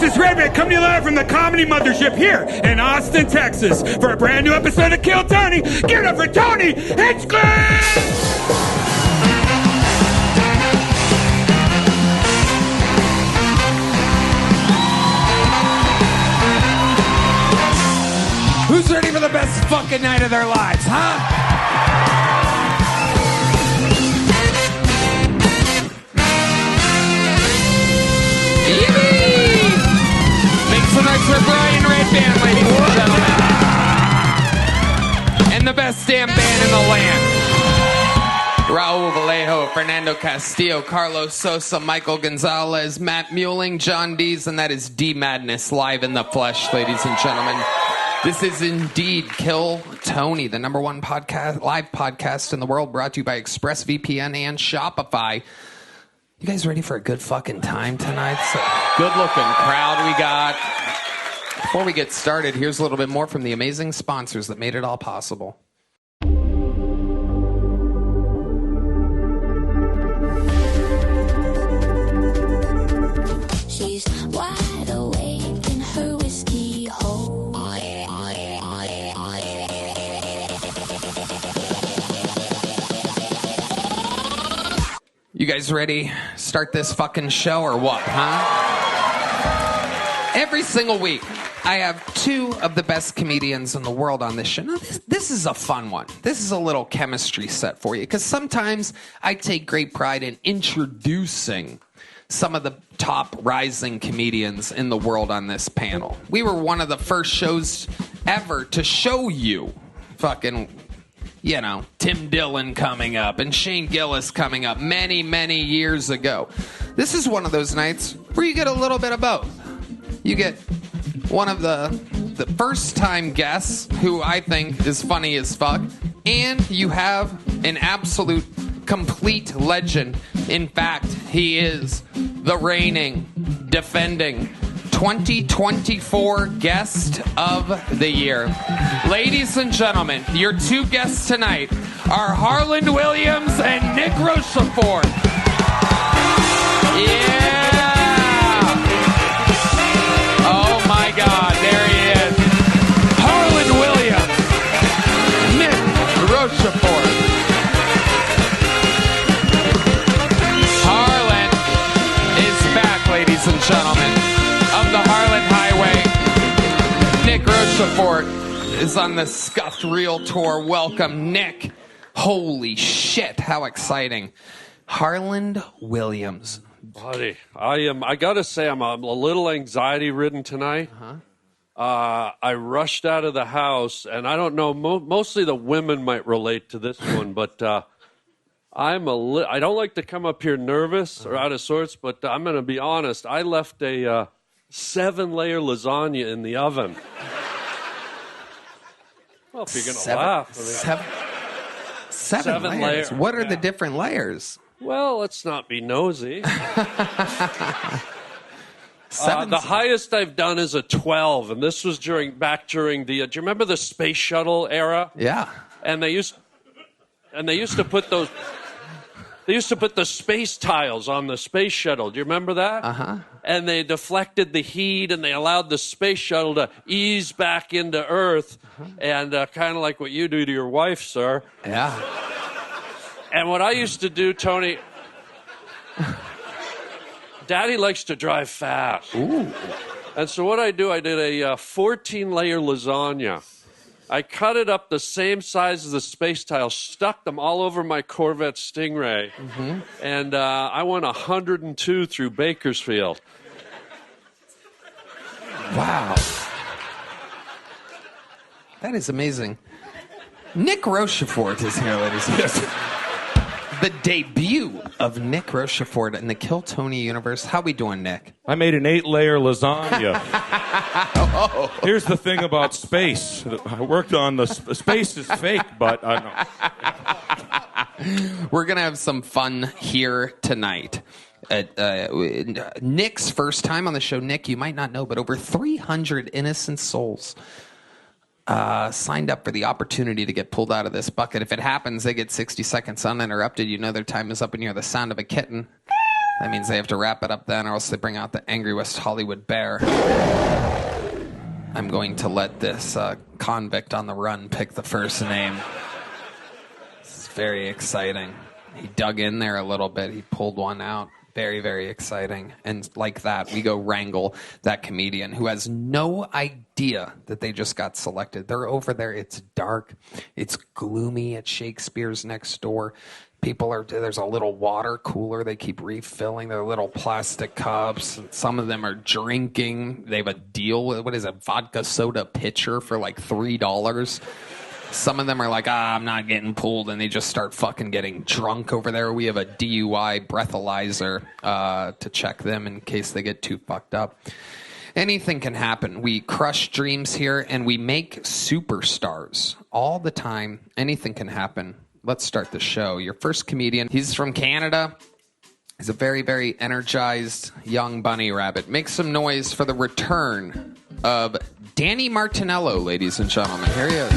This is Redman coming to you live from the Comedy Mothership here in Austin, Texas for a brand new episode of Kill Tony. Give it up for Tony Hinchcliffe! Who's ready for the best fucking night of their lives, huh? Make some noise for Brian Redband, ladies and gentlemen. And the best damn band in the land. Raul Vallejo, Fernando Castillo, Carlos Sosa, Michael Gonzalez, Matt Muelling, John Dees, and that is D Madness live in the flesh, ladies and gentlemen. This is indeed Kill Tony, the number one podcast, live podcast in the world, brought to you by ExpressVPN and Shopify. You guys ready for a good fucking time tonight? It's a good-looking crowd we got. Before we get started, here's a little bit more from the amazing sponsors that made it all possible. She's wide awake in her whiskey hole. You guys ready? Start this fucking show or what, huh? Every single week, I have two of the best comedians in the world on this show. Now, this is a fun one. This is a little chemistry set for you, because sometimes I take great pride in introducing some of the top rising comedians in the world on this panel. We were one of the first shows ever to show you fucking... You know, Tim Dillon coming up and Shane Gillis coming up many, many years ago. This is one of those nights where you get a little bit of both. You get one of the first-time guests, who I think is funny as fuck, and you have an absolute complete legend. In fact, he is the reigning, defending 2024 Guest of the Year. Ladies and gentlemen, your two guests tonight are Harland Williams and Nick Rochefort. Yeah! Oh my God, there he is. Harland Williams, Nick Rochefort. Harland is back, ladies and gentlemen. Of the Harland Highway, Nick Rochefort is on the Scuffed Reel Tour. Welcome, Nick. Holy shit, how exciting. Harland Williams. Buddy, I gotta say, I'm a little anxiety-ridden tonight. I rushed out of the house, and I don't know, mostly the women might relate to this one, but I don't like to come up here nervous or out of sorts, but I'm going to be honest. I left a 7-layer lasagna in the oven. Well, if you're going to laugh. Seven layers. What are the different layers? Well, let's not be nosy. The highest I've done is a 12, and this was during the. Do you remember the space shuttle era? Yeah. And they used to put those. They used to put the space tiles on the space shuttle. Do you remember that? Uh-huh. And they deflected the heat, and they allowed the space shuttle to ease back into Earth, and kind of like what you do to your wife, sir. Yeah. And what I used to do, Tony, Daddy likes to drive fast. Ooh. And so what I did a 14-layer lasagna. I cut it up the same size as the space tiles, stuck them all over my Corvette Stingray, and I went 102 through Bakersfield. Wow. That is amazing. Nick Rochefort is here, ladies and gentlemen. The debut of Nick Rochefort in the Kill Tony universe. How we doing, Nick? I made an 8-layer lasagna. Here's the thing about space. I worked on the space is fake, but I know. We're going to have some fun here tonight. Nick's first time on the show. Nick, you might not know, but over 300 innocent souls signed up for the opportunity to get pulled out of this bucket. If it happens, they get 60 seconds uninterrupted. You know their time is up and you hear the sound of a kitten. That means they have to wrap it up then, or else they bring out the angry West Hollywood bear. I'm going to let this convict on the run pick the first name. It's very exciting. He dug in there a little bit. He pulled one out. Very, very exciting. And like that, we go wrangle that comedian who has no idea that they just got selected. They're over there. It's dark. It's gloomy at Shakespeare's next door. There's a little water cooler they keep refilling their little plastic cups. Some of them are drinking. They have a deal with, what is it, vodka soda pitcher for like $3. Some of them are like, I'm not getting pulled, and they just start fucking getting drunk over there. We have a DUI breathalyzer to check them in case they get too fucked up. Anything can happen. We crush dreams here, and we make superstars all the time. Anything can happen. Let's start the show. Your first comedian, he's from Canada. He's a very, very energized young bunny rabbit. Make some noise for the return of Danny Martinello, ladies and gentlemen. Here he is.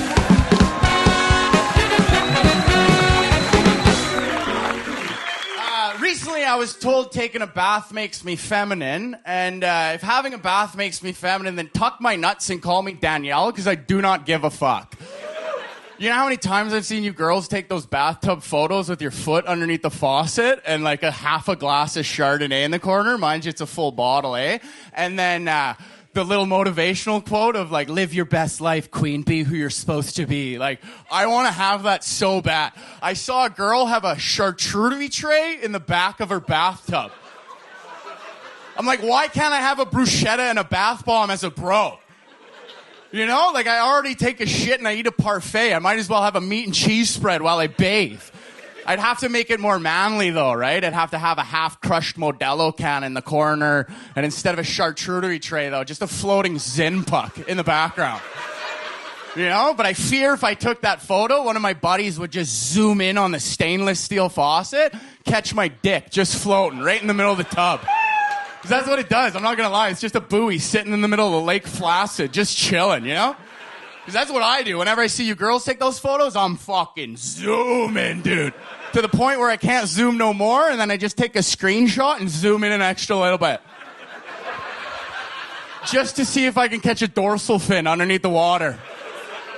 Recently, I was told taking a bath makes me feminine, and if having a bath makes me feminine, then tuck my nuts and call me Danielle, because I do not give a fuck. You know how many times I've seen you girls take those bathtub photos with your foot underneath the faucet and like a half a glass of Chardonnay in the corner? Mind you, it's a full bottle, eh? And then the little motivational quote of like, live your best life, queen, be who you're supposed to be. Like, I want to have that so bad. I saw a girl have a charcuterie tray in the back of her bathtub. I'm like, why can't I have a bruschetta and a bath bomb as a bro? You know, like I already take a shit and I eat a parfait. I might as well have a meat and cheese spread while I bathe. I'd have to make it more manly though, right? I'd have to have a half-crushed Modelo can in the corner, and instead of a charcuterie tray though, just a floating Zin puck in the background. You know, but I fear if I took that photo, one of my buddies would just zoom in on the stainless steel faucet, catch my dick just floating right in the middle of the tub. Because that's what it does. I'm not going to lie. It's just a buoy sitting in the middle of the Lake Placid, just chilling, you know? Because that's what I do. Whenever I see you girls take those photos, I'm fucking zooming, dude. To the point where I can't zoom no more, and then I just take a screenshot and zoom in an extra little bit. Just to see if I can catch a dorsal fin underneath the water.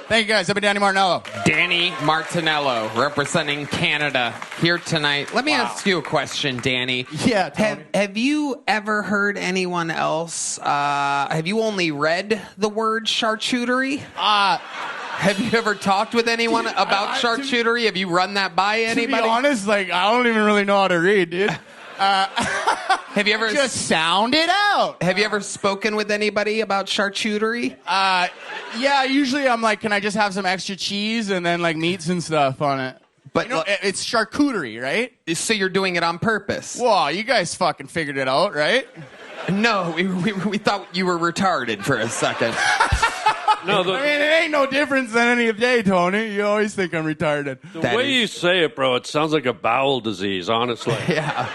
Thank you, guys. I've been Danny Martinello. Danny Martinello, representing Canada here tonight. Let me ask you a question, Danny. Yeah, Tony. Have you ever heard anyone else? Have you only read the word charcuterie? Have you ever talked with anyone about charcuterie? Have you run that by anybody? To be honest, like, I don't even really know how to read, dude. Have you ever just sound it out? Have you ever spoken with anybody about charcuterie? Yeah, usually I'm like, can I just have some extra cheese and then like meats and stuff on it? But you know, it's charcuterie, right? So you're doing it on purpose? Whoa, you guys fucking figured it out, right? No, we thought you were retarded for a second. No, I mean, it ain't no difference than any day, Tony. You always think I'm retarded. The way you say it, bro, it sounds like a bowel disease, honestly. Yeah.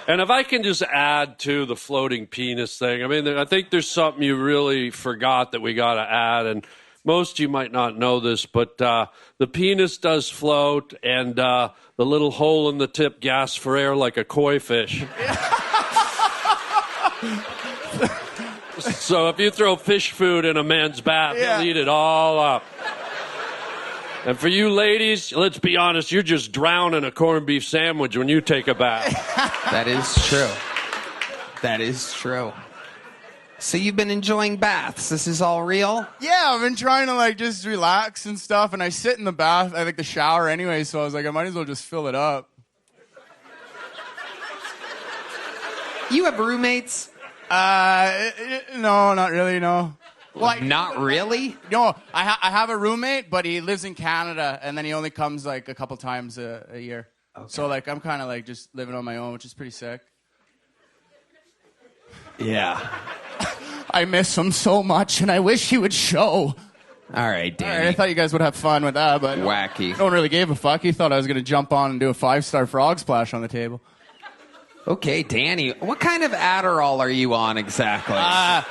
And if I can just add to the floating penis thing, I mean, I think there's something you really forgot that we got to add, and most of you might not know this, but the penis does float, and the little hole in the tip gasps for air like a koi fish. So if you throw fish food in a man's bath, he'll eat it all up. And for you ladies, let's be honest, you're just drowning a corned beef sandwich when you take a bath. That is true. That is true. So you've been enjoying baths. This is all real? Yeah, I've been trying to like just relax and stuff, and I sit in the bath, I like the shower anyway, so I was like, I might as well just fill it up. You have roommates? No, not really, no. Well, not really? No, I have a roommate, but he lives in Canada, and then he only comes like a couple times a year. Okay. So like I'm kind of like just living on my own, which is pretty sick. Yeah. I miss him so much, and I wish he would show. All right, Danny. All right, I thought you guys would have fun with that, but wacky. No one really gave a fuck. He thought I was going to jump on and do a 5-star frog splash on the table. Okay, Danny, what kind of Adderall are you on exactly?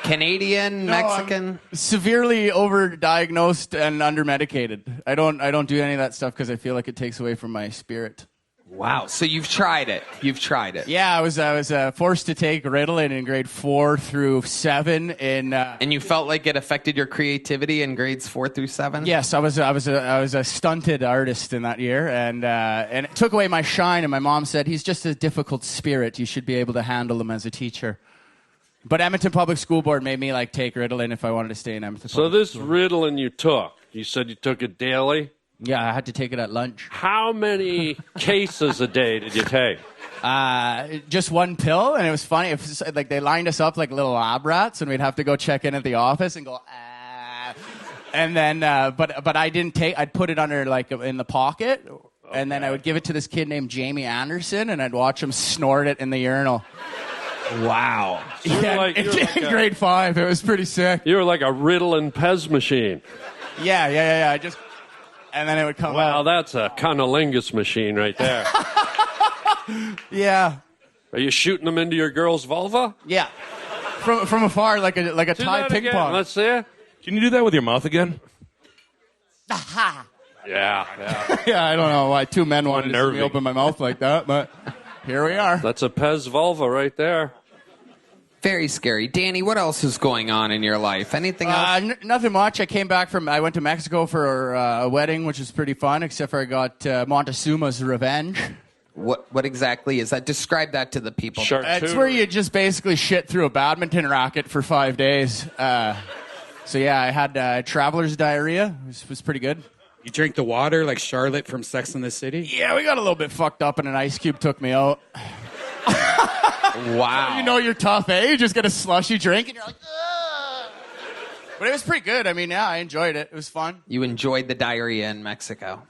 Canadian, Mexican? Severely overdiagnosed and undermedicated. I don't do any of that stuff because I feel like it takes away from my spirit. Wow. So you've tried it. Yeah, I was forced to take Ritalin in grade 4 through 7 in. And you felt like it affected your creativity in grades 4 through 7? Yes, I was a stunted artist in that year, and it took away my shine. And my mom said, "He's just a difficult spirit. You should be able to handle him as a teacher." But Edmonton Public School Board made me take Ritalin if I wanted to stay in Edmonton. So this Ritalin you took, you said you took it daily? Yeah, I had to take it at lunch. How many cases a day did you take? Just one pill, and it was funny. It was like they lined us up like little lab rats, and we'd have to go check in at the office and go, and then, but I didn't take. I'd put it under in the pocket, and then I would give it to this kid named Jamie Anderson, and I'd watch him snort it in the urinal. Wow. So in grade 5, it was pretty sick. You were like a Ritalin Pez machine. Yeah. I just. And then it would come out. Well, that's a cunnilingus machine right there. Yeah. Are you shooting them into your girl's vulva? Yeah. From afar, like a Do Thai that ping again. pong. Let's see it. Can you do that with your mouth again? Yeah. Yeah, I don't know why 2 men wanted to see me Unnerving. open my mouth like that, but here we are. That's a Pez vulva right there. Very scary. Danny, what else is going on in your life? Anything else? Nothing much. I went to Mexico for a wedding, which was pretty fun, except for I got Montezuma's revenge. What exactly is that? Describe that to the people. Sure. It's where you just basically shit through a badminton racket for 5 days. So yeah, I had traveler's diarrhea. It was pretty good. You drink the water like Charlotte from Sex and the City? Yeah, we got a little bit fucked up, and an ice cube took me out. Wow. You know you're tough, eh? You just get a slushy drink, and you're like, ugh. But it was pretty good. I mean, yeah, I enjoyed it. It was fun. You enjoyed the diarrhea in Mexico.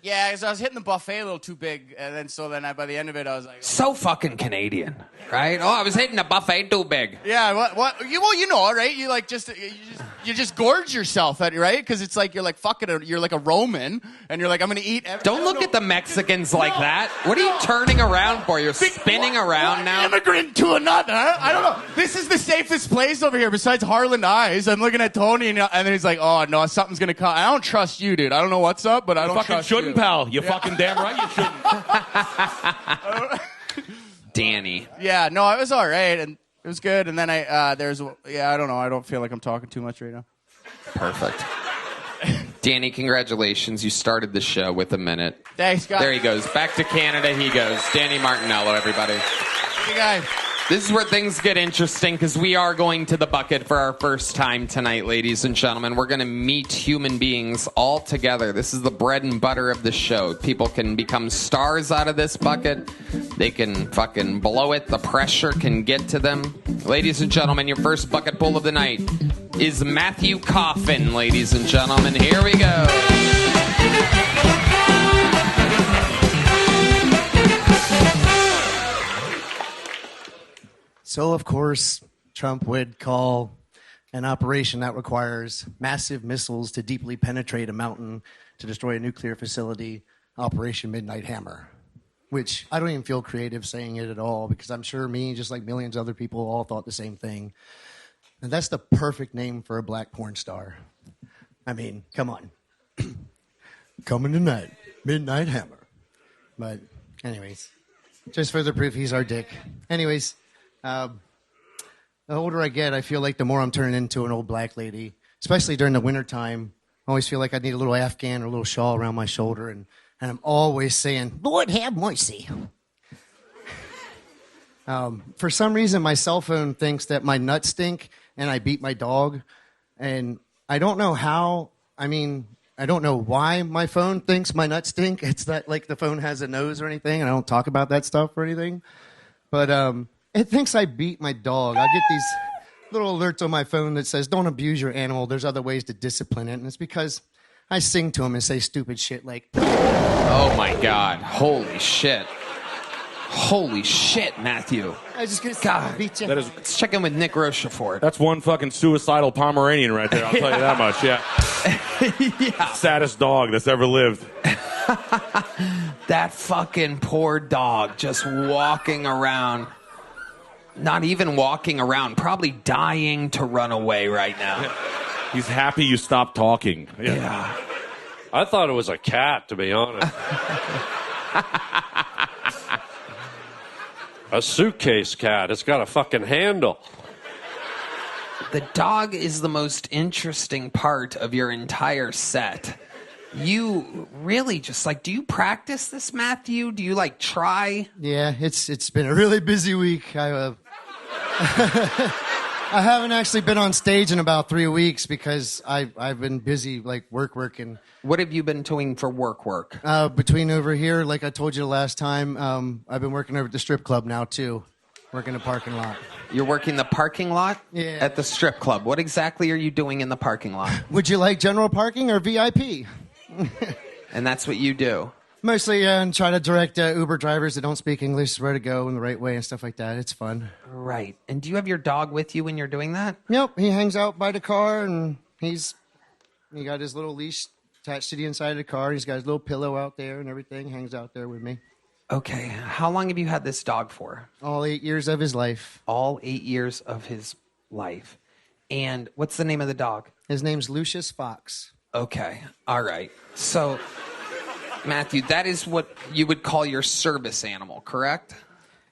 Yeah, because I was hitting the buffet a little too big, and then by the end of it, I was like, So fucking Canadian, right? Oh, I was hitting the buffet too big. yeah, what? You know, right? You just gorge yourself, right? Because it's like you're like fucking, you're like a Roman, and you're like, I'm gonna eat. Don't look at the Mexicans like that. What are you turning around for? You're spinning around now. Immigrant to another. I don't know. This is the safest place over here besides Harlan Eyes. I'm looking at Tony, and then he's like, "Oh no, something's gonna come." I don't trust you, dude. I don't know what's up, but I don't Fucking trust shouldn't, you. pal. You fucking damn right you shouldn't. Danny. Yeah, no, it was all right, and it was good. And then I don't know. I don't feel like I'm talking too much right now. Perfect. Danny, congratulations. You started the show with a minute. Thanks, guys. There he goes. Back to Canada he goes. Danny Martinello, everybody. You guys. This is where things get interesting because we are going to the bucket for our first time tonight, ladies and gentlemen. We're going to meet human beings all together. This is the bread and butter of the show. People can become stars out of this bucket. They can fucking blow it. The pressure can get to them. Ladies and gentlemen, your first bucket pull of the night is Matthew Coffin, ladies and gentlemen. Here we go. So, of course, Trump would call an operation that requires massive missiles to deeply penetrate a mountain to destroy a nuclear facility, Operation Midnight Hammer, which I don't even feel creative saying it at all because I'm sure me, just like millions of other people, all thought the same thing. And that's the perfect name for a black porn star. I mean, come on. Coming tonight, Midnight Hammer. But anyways, just further proof he's our dick. Anyways, the older I get, I feel like the more I'm turning into an old black lady, especially during the wintertime. I always feel like I need a little Afghan or a little shawl around my shoulder, and I'm always saying, Lord have mercy. For some reason, my cell phone thinks that my nuts stink, and I beat my dog. And I don't know how, I don't know why my phone thinks my nuts stink. It's not like the phone has a nose or anything, and I don't talk about that stuff or anything. But it thinks I beat my dog. I get these little alerts on my phone that says, don't abuse your animal. There's other ways to discipline it. And it's because I sing to him and say stupid shit like, Oh, my God. Holy shit. Holy shit, Matthew. I just gonna God. beat you. Let's check in with Nick Rochefort. That's one fucking suicidal Pomeranian right there. I'll tell you that much. Yeah. Yeah. Saddest dog that's ever lived. That fucking poor dog just walking around. Not even walking around, probably dying to run away right now. He's happy you stopped talking. Yeah. I thought it was a cat, to be honest. A suitcase cat. It's got a fucking handle. The dog is the most interesting part of your entire set. You really just do you practice this, Matthew? Do you try? Yeah, it's been a really busy week. I haven't actually been on stage in about 3 weeks because I've been busy working. What have you been doing for work? Between over here, like I told you last time, I've been working over at the strip club now too, working the parking lot. You're working the parking lot? Yeah. At the strip club. What exactly are you doing in the parking lot? Would you like general parking or VIP? And that's what you do? Mostly, and try to direct Uber drivers that don't speak English where to go in the right way and stuff like that. It's fun. Right. And do you have your dog with you when you're doing that? Yep, he hangs out by the car, and he got his little leash attached to the inside of the car. He's got his little pillow out there and everything. Hangs out there with me. Okay. How long have you had this dog for? All 8 years of his life. All 8 years of his life. And what's the name of the dog? His name's Lucius Fox. Okay. All right. So, Matthew, that is what you would call your service animal, correct?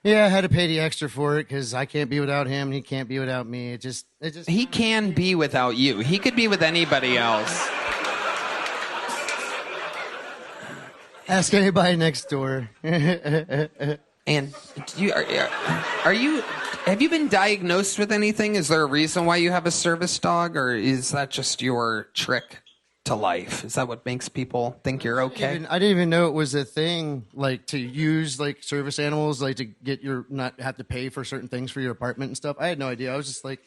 Yeah, I had to pay the extra for it because I can't be without him. And he can't be without me. It just. He can be without you. He could be with anybody else. Ask anybody next door. And have you been diagnosed with anything? Is there a reason why you have a service dog, or is that just your trick to life? Is that what makes people think you're okay? I didn't even know it was a thing, to use service animals, to get not have to pay for certain things for your apartment and stuff. I had no idea. I was just I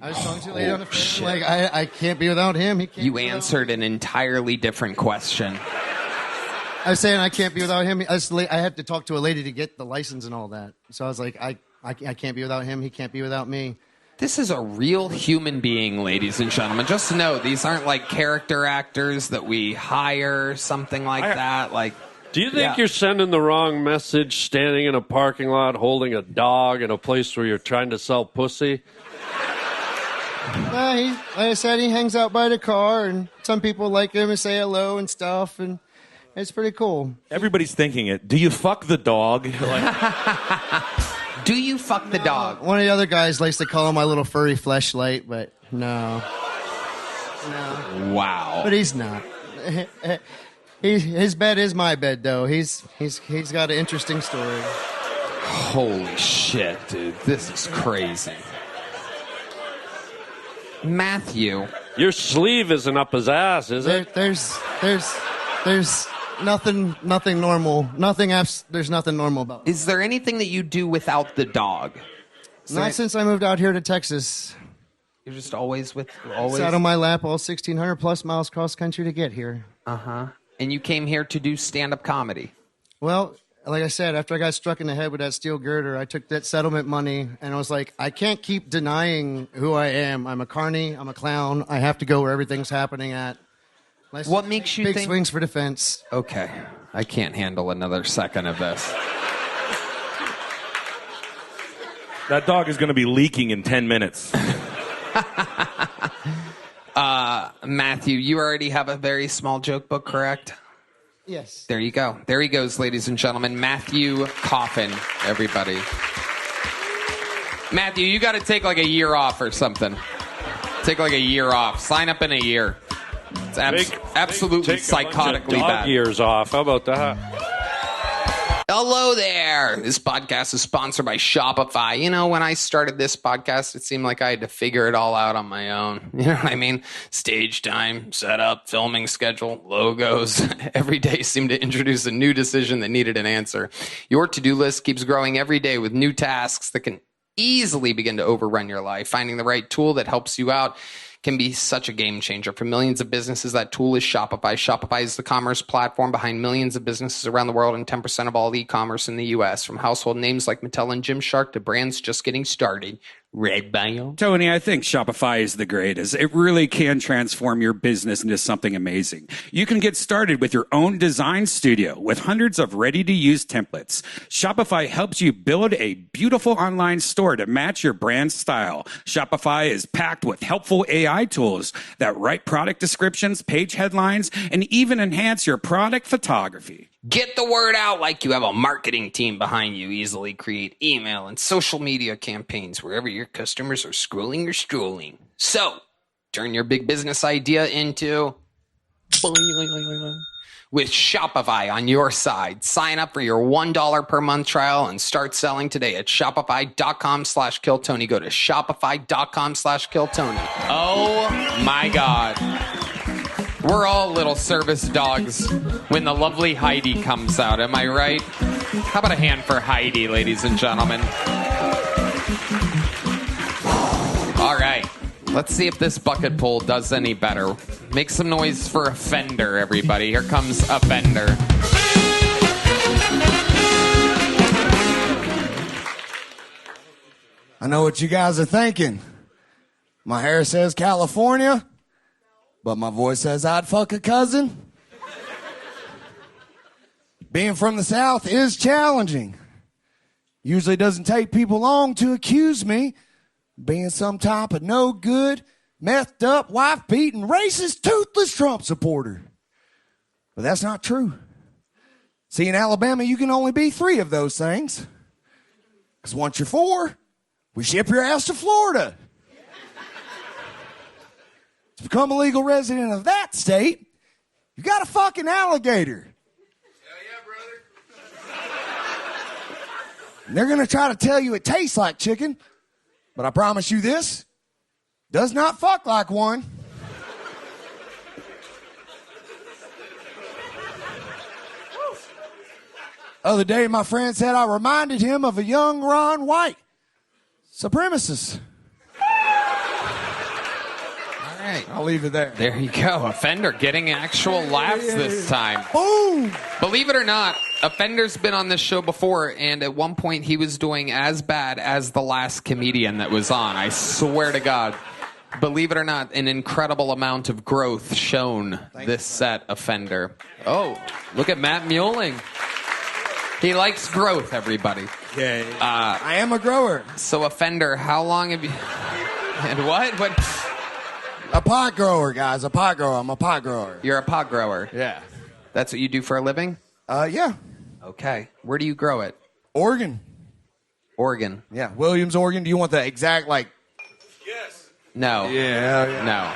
was talking to a lady on the phone. I can't be without him. He can't. You answered an entirely different question. I was saying I can't be without him. I had to talk to a lady to get the license and all that. So I was like, I can't be without him. He can't be without me. This is a real human being, ladies and gentlemen. Just know these aren't character actors that we hire, something like that. Do you think you're sending the wrong message standing in a parking lot holding a dog in a place where you're trying to sell pussy? Like I said, he hangs out by the car, and some people like him and say hello and stuff, and it's pretty cool. Everybody's thinking it. Do you fuck the dog? Do you fuck the dog? One of the other guys likes to call him my little furry fleshlight, but no. Wow. But he's not. His bed is my bed, though. He's got an interesting story. Holy shit, dude. This is crazy. Matthew. Your sleeve isn't up his ass, is it? There's nothing normal. There's nothing normal about it. Is there anything that you do without the dog? Not since I moved out here to Texas. You're just always. Sat on my lap all 1,600 plus miles cross country to get here. Uh-huh. And you came here to do stand-up comedy. Well, like I said, after I got struck in the head with that steel girder, I took that settlement money, and I was like, I can't keep denying who I am. I'm a carny. I'm a clown. I have to go where everything's happening at. What makes you big think... swings for defense. Okay. I can't handle another second of this. That dog is going to be leaking in 10 minutes. Matthew, you already have a very small joke book, correct? Yes. There you go. There he goes, ladies and gentlemen. Matthew Coffin, everybody. Matthew, you got to take a year off or something. Take a year off. Sign up in a year. It's absolutely psychotically bad. Years off. How about that? Hello there. This podcast is sponsored by Shopify. You know, when I started this podcast, it seemed like I had to figure it all out on my own. You know what I mean? Stage time, setup, filming schedule, logos. Every day seemed to introduce a new decision that needed an answer. Your to-do list keeps growing every day with new tasks that can easily begin to overrun your life. Finding the right tool that helps you out can be such a game changer. For millions of businesses, that tool is Shopify. Shopify is the commerce platform behind millions of businesses around the world and 10% of all e-commerce in the U.S. From household names like Mattel and Gymshark to brands just getting started. Red Bio. Tony, I think Shopify is the greatest. It really can transform your business into something amazing. You can get started with your own design studio with hundreds of ready-to-use templates. Shopify helps you build a beautiful online store to match your brand style. Shopify is packed with helpful AI tools that write product descriptions, page headlines, and even enhance your product photography. Get the word out like you have a marketing team behind you. Easily create email and social media campaigns wherever your customers are scrolling or strolling. So, turn your big business idea into with Shopify on your side. Sign up for your $1 per month trial and start selling today at shopify.com/KillTony. Go to shopify.com/KillTony. Oh my God. We're all little service dogs when the lovely Heidi comes out. Am I right? How about a hand for Heidi, ladies and gentlemen? All right. Let's see if this bucket pull does any better. Make some noise for Offender, everybody. Here comes Offender. I know what you guys are thinking. My hair says California, but my voice says I'd fuck a cousin. Being from the South is challenging. Usually doesn't take people long to accuse me being some type of no good, methed up, wife-beating, racist, toothless Trump supporter. But that's not true. See, in Alabama, you can only be 3 of those things. Because once you're 4, we ship your ass to Florida. To become a legal resident of that state, you got a fucking alligator. And they're going to try to tell you it tastes like chicken, but I promise you this, does not fuck like one. Other day, my friend said I reminded him of a young Ron White supremacist. All right. I'll leave it there. There you go. Offender getting actual laughs this time. Boom! Believe it or not, Offender's been on this show before, and at one point he was doing as bad as the last comedian that was on. I swear to God. Believe it or not, an incredible amount of growth shown this set, Offender. Oh, look at Matt Muelling. He likes growth, everybody. Yeah. I am a grower. So, Offender, how long have you... And what? What? A pot grower, guys. A pot grower. I'm a pot grower. You're a pot grower. Yeah. That's what you do for a living? Yeah. Okay. Where do you grow it? Oregon. Oregon. Yeah. Williams, Oregon. Do you want the exact, like... No. Yeah.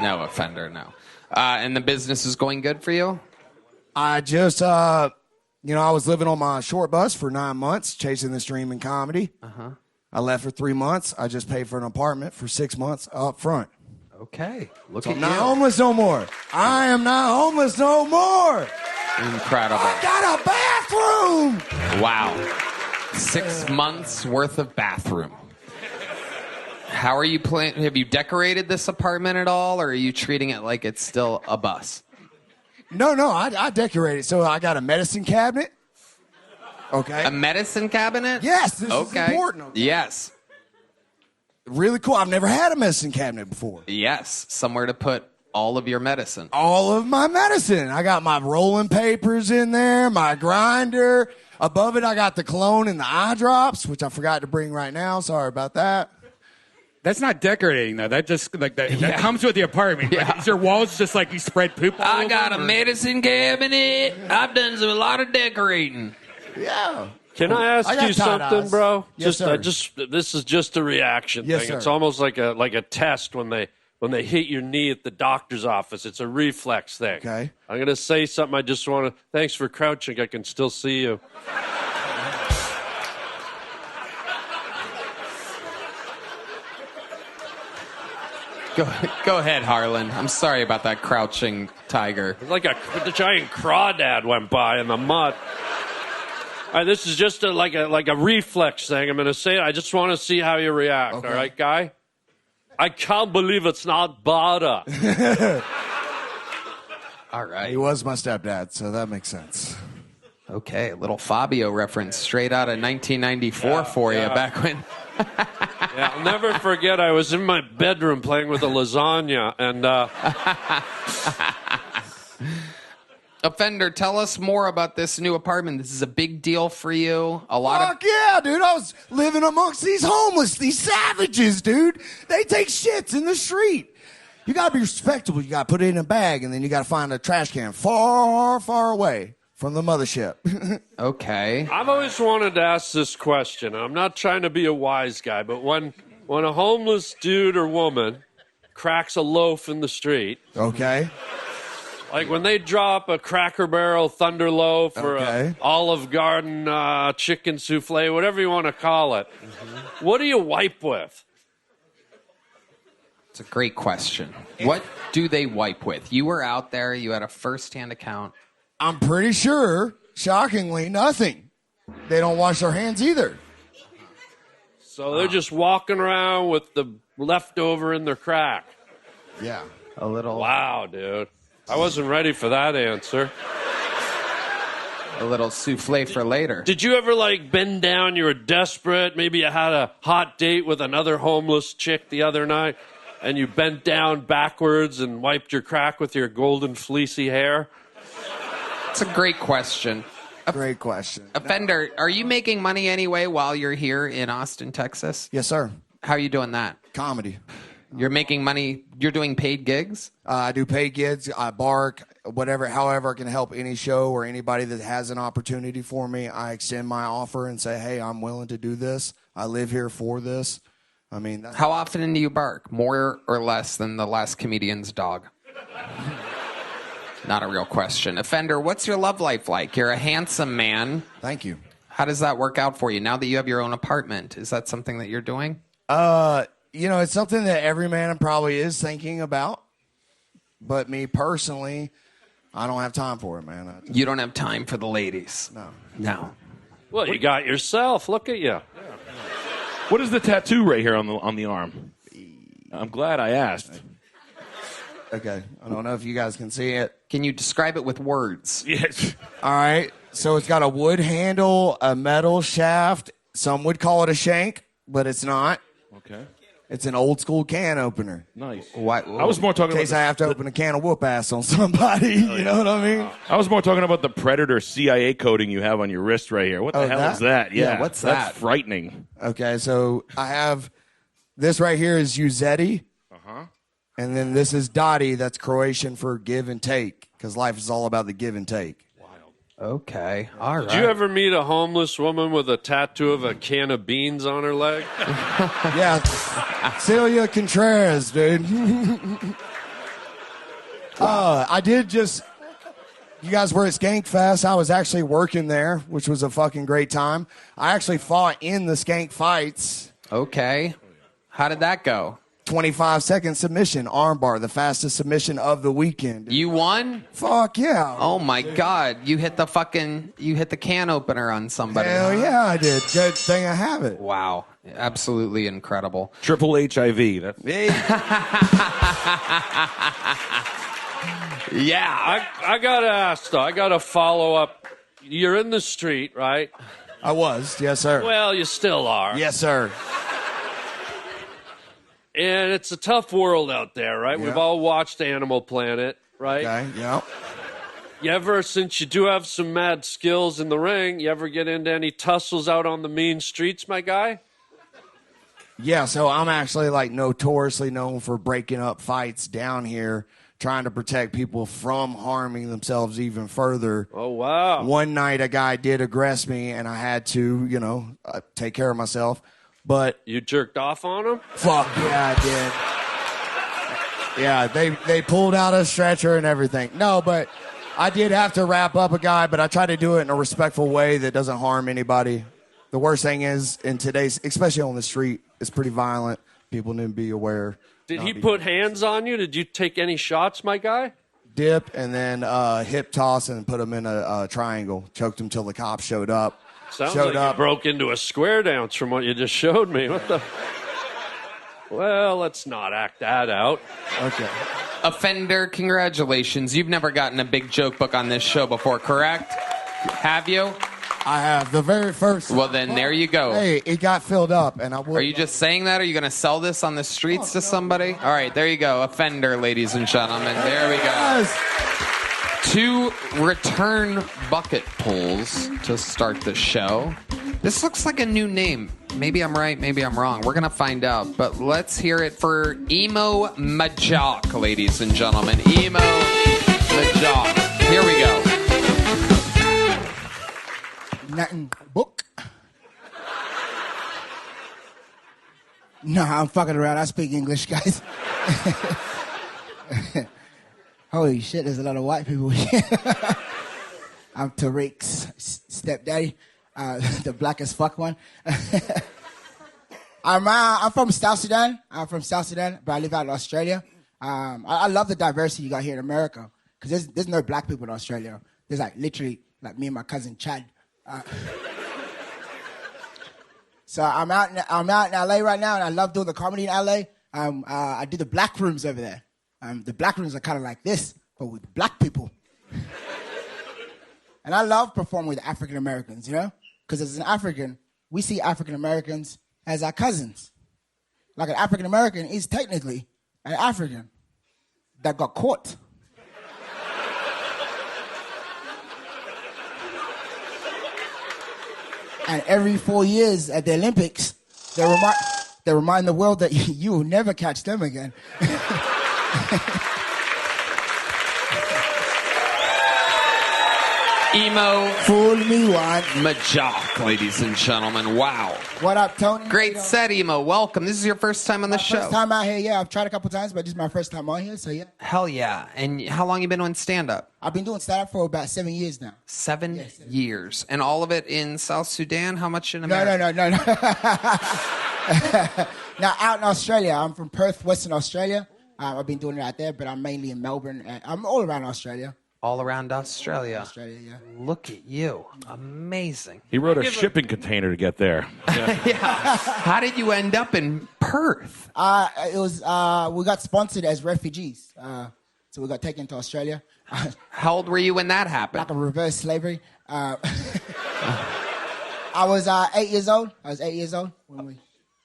No, Offender, no. And the business is going good for you? I just, I was living on my short bus for 9 months, chasing this dream in comedy. Uh-huh. I left for 3 months. I just paid for an apartment for 6 months up front. Okay. Look So at I'm you. not homeless no more. I am not homeless no more. Incredible. I got a bathroom. Wow. 6 months worth of bathroom. How are you planning? Have you decorated this apartment at all, or are you treating it like it's still a bus? No, I decorated. So I got a medicine cabinet. Okay. A medicine cabinet? Yes, this is Okay. important. Okay. Yes. Really cool. I've never had a medicine cabinet before. Yes. Somewhere to put all of your medicine. All of my medicine. I got my rolling papers in there, my grinder. Above it, I got the cologne and the eye drops, which I forgot to bring right now. Sorry about that. That's not decorating, though. That just that comes with the apartment. Yeah. Like, is your walls just like you spread poop all I over got a them, or- medicine cabinet. I've done a lot of decorating. Yeah. Can I ask I got you tight something, eyes. bro? Yes, sir. This is just a reaction Yes, thing. sir. It's almost like a test when they hit your knee at the doctor's office. It's a reflex thing. Okay. I'm gonna say something. I just want to. Thanks for crouching. I can still see you. Go ahead, Harlan. I'm sorry about that crouching tiger. It's like the giant crawdad went by in the mud. All right, this is just like a reflex thing. I'm gonna say it. I just want to see how you react. Okay. All right, guy. I can't believe it's not butter. All right. He was my stepdad, so that makes sense. Okay, a little Fabio reference straight out of 1994 for you back when. Yeah, I'll never forget. I was in my bedroom playing with a lasagna, and Offender, tell us more about this new apartment. This is a big deal for you. A lot Fuck yeah, dude. I was living amongst these homeless, these savages, dude. They take shits in the street. You gotta be respectable. You gotta put it in a bag, and then you gotta find a trash can far, far away from the mothership. Okay. I've always wanted to ask this question. I'm not trying to be a wise guy, but when a homeless dude or woman cracks a loaf in the street, Okay. like when they drop a Cracker Barrel Thunder Loaf or Okay. a Olive Garden chicken souffle, whatever you want to call it, what do you wipe with? It's a great question. What do they wipe with? You were out there. You had a first-hand account. I'm pretty sure, shockingly, nothing. They don't wash their hands either. So they're just walking around with the leftover in their crack. Yeah. A little. Wow, dude. I wasn't ready for that answer. A little souffle for later. Did you ever, like, bend down, you were desperate, maybe you had a hot date with another homeless chick the other night, and you bent down backwards and wiped your crack with your golden fleecy hair? It's a great question. Great question. Offender, are you making money anyway while you're here in Austin, Texas? Yes, sir. How are you doing that? Comedy. You're making money. You're doing paid gigs? I do paid gigs. I bark, whatever, however I can help any show or anybody that has an opportunity for me. I extend my offer and say, hey, I'm willing to do this. I live here for this. I mean, that's... How often do you bark? More or less than the last comedian's dog? Not a real question. Offender, what's your love life like? You're a handsome man. Thank you. How does that work out for you now that you have your own apartment? Is that something that you're doing? You know, it's something that every man probably is thinking about. But me personally, I don't have time for it, man. You don't have time for the ladies. No. Well, you got yourself. Look at you. What is the tattoo right here on the arm? I'm glad I asked. Okay. I don't know if you guys can see it. Can you describe it with words? Yes. All right. So it's got a wood handle, a metal shaft. Some would call it a shank, but it's not. Okay. It's an old school can opener. Nice. Why, I was more talking In case about I have to open a can of whoop ass on somebody. You know what I mean? I was more talking about the Predator CIA coating you have on your wrist right here. What the hell that? is that? Yeah, what's that? That's frightening. Okay. So I have this right here is Uzeti. And then this is Dottie. That's Croatian for give and take because life is all about the give and take. Okay. All right. Did you ever meet a homeless woman with a tattoo of a can of beans on her leg? Yeah. Celia Contreras, dude. I did just... You guys were at Skank Fest. I was actually working there, which was a fucking great time. I actually fought in the Skank fights. Okay. How did that go? 25-second submission, armbar, the fastest submission of the weekend. You won? Fuck yeah. Oh my God. You hit the can opener on somebody. Hell yeah, I did. Good thing I have it. Wow. Absolutely incredible. Triple HIV. That's Yeah. I got to ask, though. I got to follow up. You're in the street, right? I was. Yes, sir. Well, you still are. Yes, sir. And it's a tough world out there, right? Yeah. We've all watched Animal Planet, right? Okay, yeah. You ever, since you do have some mad skills in the ring, you ever get into any tussles out on the mean streets, my guy? Yeah, so I'm actually like notoriously known for breaking up fights down here, trying to protect people from harming themselves even further. Oh, wow. One night a guy did aggress me and I had to, take care of myself. But You jerked off on him? fuck yeah, I did. Yeah, they pulled out a stretcher and everything. No, but I did have to wrap up a guy, but I try to do it in a respectful way that doesn't harm anybody. The worst thing is in today's, especially on the street, it's pretty violent. People need to be aware. Did he put hands on you? Did you take any shots, my guy? Dip and then hip toss and put him in a triangle. Choked him till the cops showed up. Sounds like you broke into a square dance from what you just showed me. What the? Well, let's not act that out. Okay. Offender, congratulations. You've never gotten a big joke book on this show before, correct? Have you? I have the very first. Well, then there you go. Hey, it got filled up, and I would. Are you just saying that? Are you going to sell this on the streets to somebody? All right, there you go. Offender, ladies and gentlemen. There we go. Yes. 2 return bucket pulls to start the show. This looks like a new name. Maybe I'm right, maybe I'm wrong. We're going to find out. But let's hear it for Emo Majok, ladies and gentlemen. Emo Majok. Here we go. Nothing. Book. No, I'm fucking around. I speak English, guys. Holy shit, there's a lot of white people here. I'm Tariq's stepdaddy, the black as fuck one. I'm from South Sudan. But I live out in Australia. I love the diversity you got here in America, because there's no black people in Australia. There's like literally like me and my cousin Chad. So I'm out in LA right now, and I love doing the comedy in LA. I do the black rooms over there. The black rooms are kind of like this, but with black people. And I love performing with African Americans, you know? Because as an African, we see African Americans as our cousins. Like an African American is technically an African that got caught. And every 4 years at the Olympics, they remind the world that you will never catch them again. Emo Fool me once. Majok, ladies and gentlemen. Wow. What up, Tony? Great set, Emo. Welcome. This is your first time on the show. First time out here, yeah. I've tried a couple times, but this is my first time on here, so yeah. Hell yeah. And how long you been doing stand-up? I've been doing stand-up for about 7 years now. 7 years. And all of it in South Sudan? How much in America? No. Now, out in Australia. I'm from Perth, Western Australia. I've been doing it out there, but I'm mainly in Melbourne. I'm all around Australia. All around Australia. Australia, yeah. Look at you. Amazing. He rode a shipping container to get there. Yeah. How did you end up in Perth? It was we got sponsored as refugees. So we got taken to Australia. How old were you when that happened? Like a reverse slavery. I was 8 years old. When we...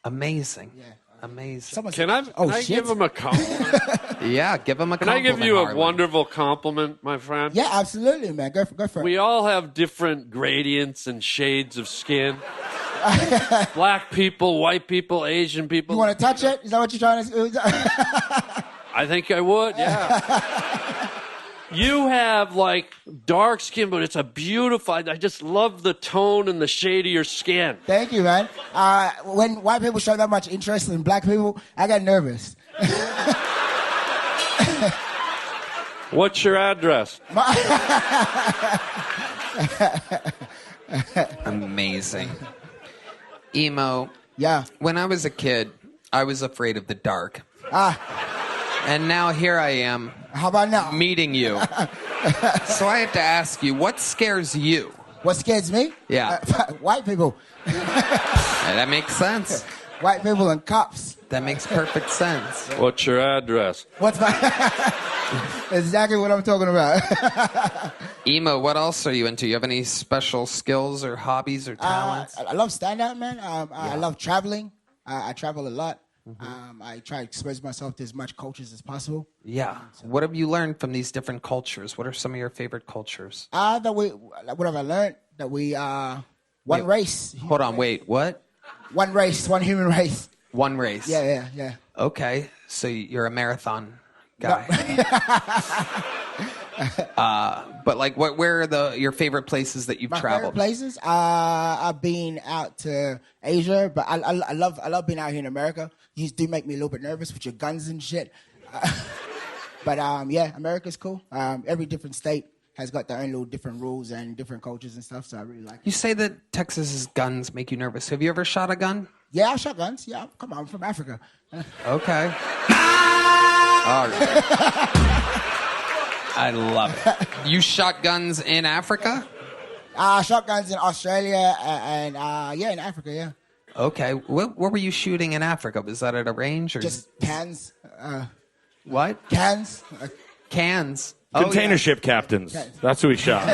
Amazing. Yeah. Amazing. Can I give him a compliment? Yeah, give him a Can I compliment. give you a Harlan. wonderful compliment, my friend? Yeah, absolutely, man. Go for it. We all have different gradients and shades of skin. Black people, white people, Asian people. You want to touch it? Is that what you're trying to do? I think I would, yeah. You have like dark skin, but it's a beautiful. I just love the tone and the shade of your skin. Thank you, man. When white people show that much interest in black people, I get nervous. What's your address? Amazing. Emo. Yeah. When I was a kid, I was afraid of the dark. And now here I am. How about now? Meeting you. So I have to ask you, what scares you? What scares me? Yeah. White people. That makes sense. White people and cops. That makes perfect sense. What's your address? What's my... That's exactly what I'm talking about. Emo, what else are you into? You have any special skills or hobbies or talents? I love stand-up, man. I love traveling. I travel a lot. I try to expose myself to as much cultures as possible. Yeah. What have you learned from these different cultures? What are some of your favorite cultures? What have I learned? That we one race. Hold on, wait, what? One race, one human race. One race. Yeah. Okay, so you're a marathon guy. But like, where are your favorite places that you've traveled? My favorite places? I've been out to Asia, but I love being out here in America. You do make me a little bit nervous with your guns and shit. But yeah, America's cool. Every different state has got their own little different rules and different cultures and stuff, so I really like it. You say that Texas's guns make you nervous. Have you ever shot a gun? Yeah, I shot guns. Yeah, come on, I'm from Africa. Okay. All right. I love it. You shot guns in Africa? Shot guns in Australia and yeah, in Africa, yeah. Okay. What were you shooting in Africa? Was that at a range or just cans? What? Cans. Cans. Container ship captains. That's who he shot.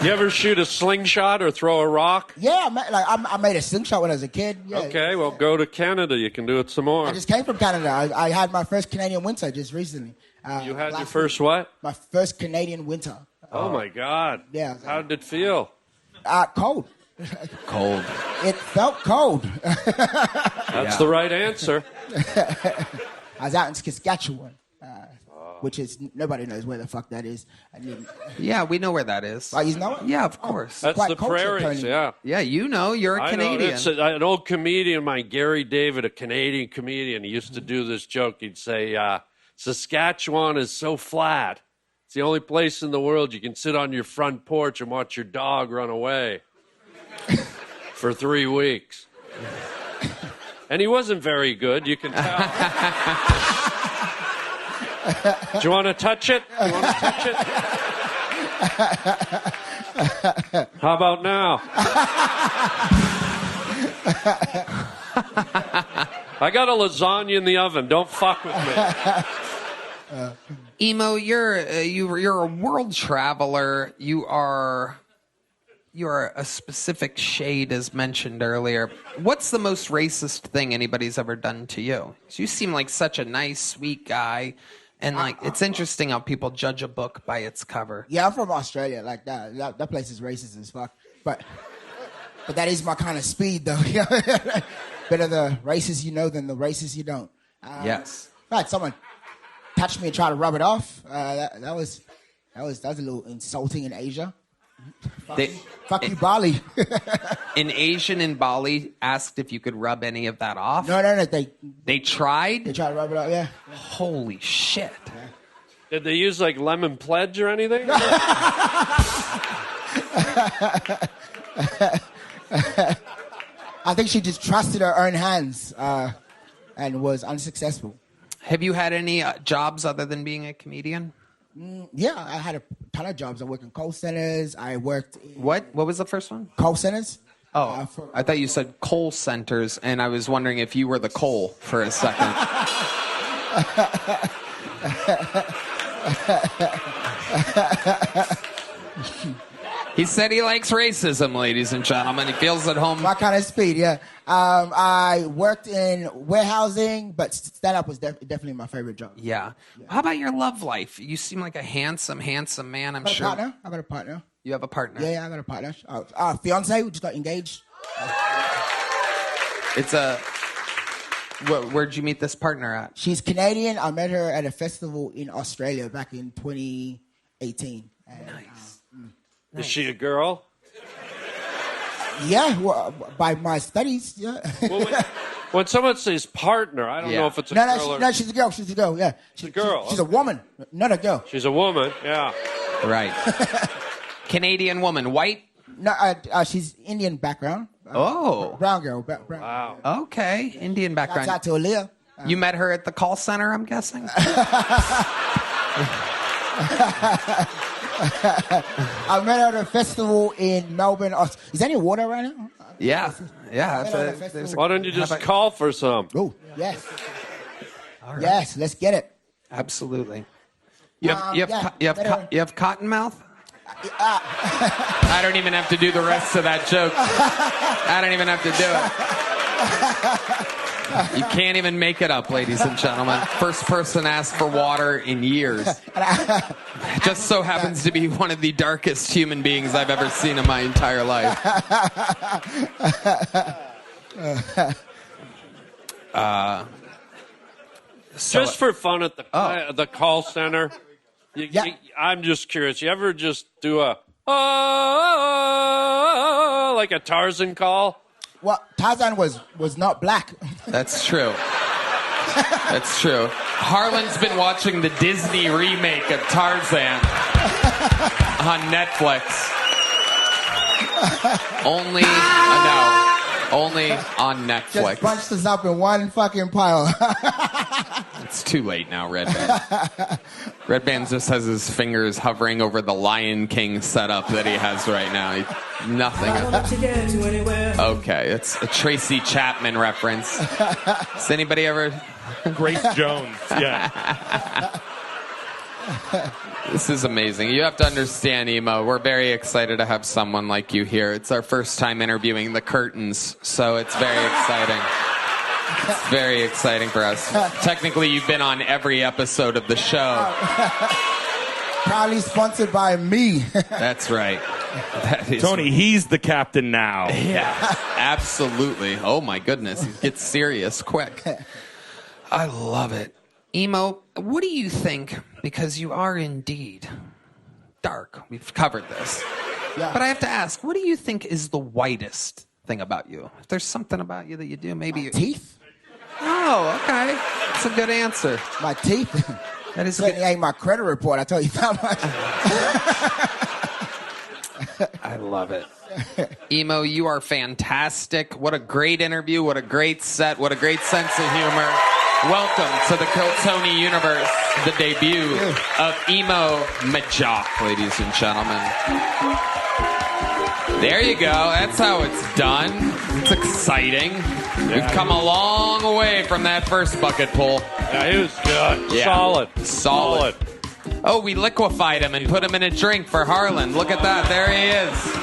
You ever shoot a slingshot or throw a rock? Yeah, I made a slingshot when I was a kid. Yeah. Okay, well, go to Canada. You can do it some more. I just came from Canada. I had my first Canadian winter just recently. You had your first what? My first Canadian winter. Oh, my God. Yeah. How did it feel? Cold. Cold. It felt cold. That's the right answer. I was out in Saskatchewan. which is nobody knows where the fuck that is. I mean, Yeah, we know where that is. you know it? Yeah, of course. That's quite the cultured, prairies, Tony. yeah. Yeah, you know, you're a I know. Canadian. It's an old comedian of mine, Gary David, a Canadian comedian. He used to do this joke. He'd say, Saskatchewan is so flat. It's the only place in the world you can sit on your front porch and watch your dog run away for 3 weeks. And he wasn't very good, you can tell. Do you want to touch it? You want to touch it? How about now? I got a lasagna in the oven. Don't fuck with me. Emo, you're a world traveler. You're a specific shade, as mentioned earlier. What's the most racist thing anybody's ever done to you? 'Cause you seem like such a nice, sweet guy, and it's interesting how people judge a book by its cover. Yeah, I'm from Australia. Like that place is racist as fuck. But that is my kind of speed, though. Better the racist you know than the racist you don't. Yes. I had someone touch me and try to rub it off. That was a little insulting in Asia. Fuck you, Bali. An Asian in Bali asked if you could rub any of that off. No. They tried? They tried to rub it off. Yeah. Holy shit. Did they use like lemon pledge or anything? I think she just trusted her own hands and was unsuccessful. Have you had any jobs other than being a comedian? Yeah, I had a ton of jobs. I worked in call centers. I worked in What was the first one? call centers. Oh, I thought you said coal centers, and I was wondering if you were the coal for a second. He said he likes racism, ladies and gentlemen. He feels at home. My kind of speed, yeah. I worked in warehousing, but stand-up was definitely my favorite job. Yeah. How about your love life? You seem like a handsome, handsome man, I'm sure. I got a partner. You have a partner? Yeah, I got a partner. Fiance, we just got engaged. It's where'd you meet this partner at? She's Canadian. I met her at a festival in Australia back in 2018. Nice. Is she a girl? Yeah, well, by my studies, yeah. Well, when someone says partner, I don't know if it's a girl or... No, she's a girl. She's a girl, yeah. She's a girl. She's a woman, not a girl. She's a woman, yeah. Right. Canadian woman, white? No, she's Indian background. Brown girl. Brown. Wow. Okay, Indian background. Shouts out to Aaliyah. You met her at the call center, I'm guessing? I met her at a festival in Melbourne. Is there any water right now? Yeah. Why don't you just call for some? Oh, yes. Right. Yes, let's get it. Absolutely. You have cottonmouth? I don't even have to do the rest of that joke. I don't even have to do it. You can't even make it up, ladies and gentlemen. First person asked for water in years. Just so happens to be one of the darkest human beings I've ever seen in my entire life. Just for fun at the call center, I'm just curious. You ever just do a like a Tarzan call? Well, Tarzan was not black. That's true. That's true. Harlan's been watching the Disney remake of Tarzan on Netflix. Only on Netflix. Just bunched us up in one fucking pile. It's too late now, Red Band. Red Band just has his fingers hovering over the Lion King setup that he has right now. Nothing. Okay, it's a Tracy Chapman reference. Has anybody ever... Grace Jones, yeah. This is amazing. You have to understand, Emo, we're very excited to have someone like you here. It's our first time interviewing the Curtains, so it's very exciting. It's very exciting for us. Technically, you've been on every episode of the show. Proudly sponsored by me. That's right. Tony, he's the captain now. Yeah, absolutely. Oh, my goodness. He gets serious quick. I love it. Emo, what do you think because you are indeed dark. We've covered this. Yeah. But I have to ask, what do you think is the whitest thing about you? If there's something about you that you do, maybe you... Teeth? Oh, okay. That's a good answer. My teeth? That is That ain't my credit report. I tell you that much. I love it. Emo, you are fantastic. What a great interview. What a great set. What a great sense of humor. Welcome to the Kill Tony universe, the debut of Emo Majock, ladies and gentlemen. There you go. That's how it's done. It's exciting. We've come a long way from that first bucket pull. Yeah, he was good. Yeah. Solid. Oh, we liquefied him and put him in a drink for Harlan. Look at that. There he is.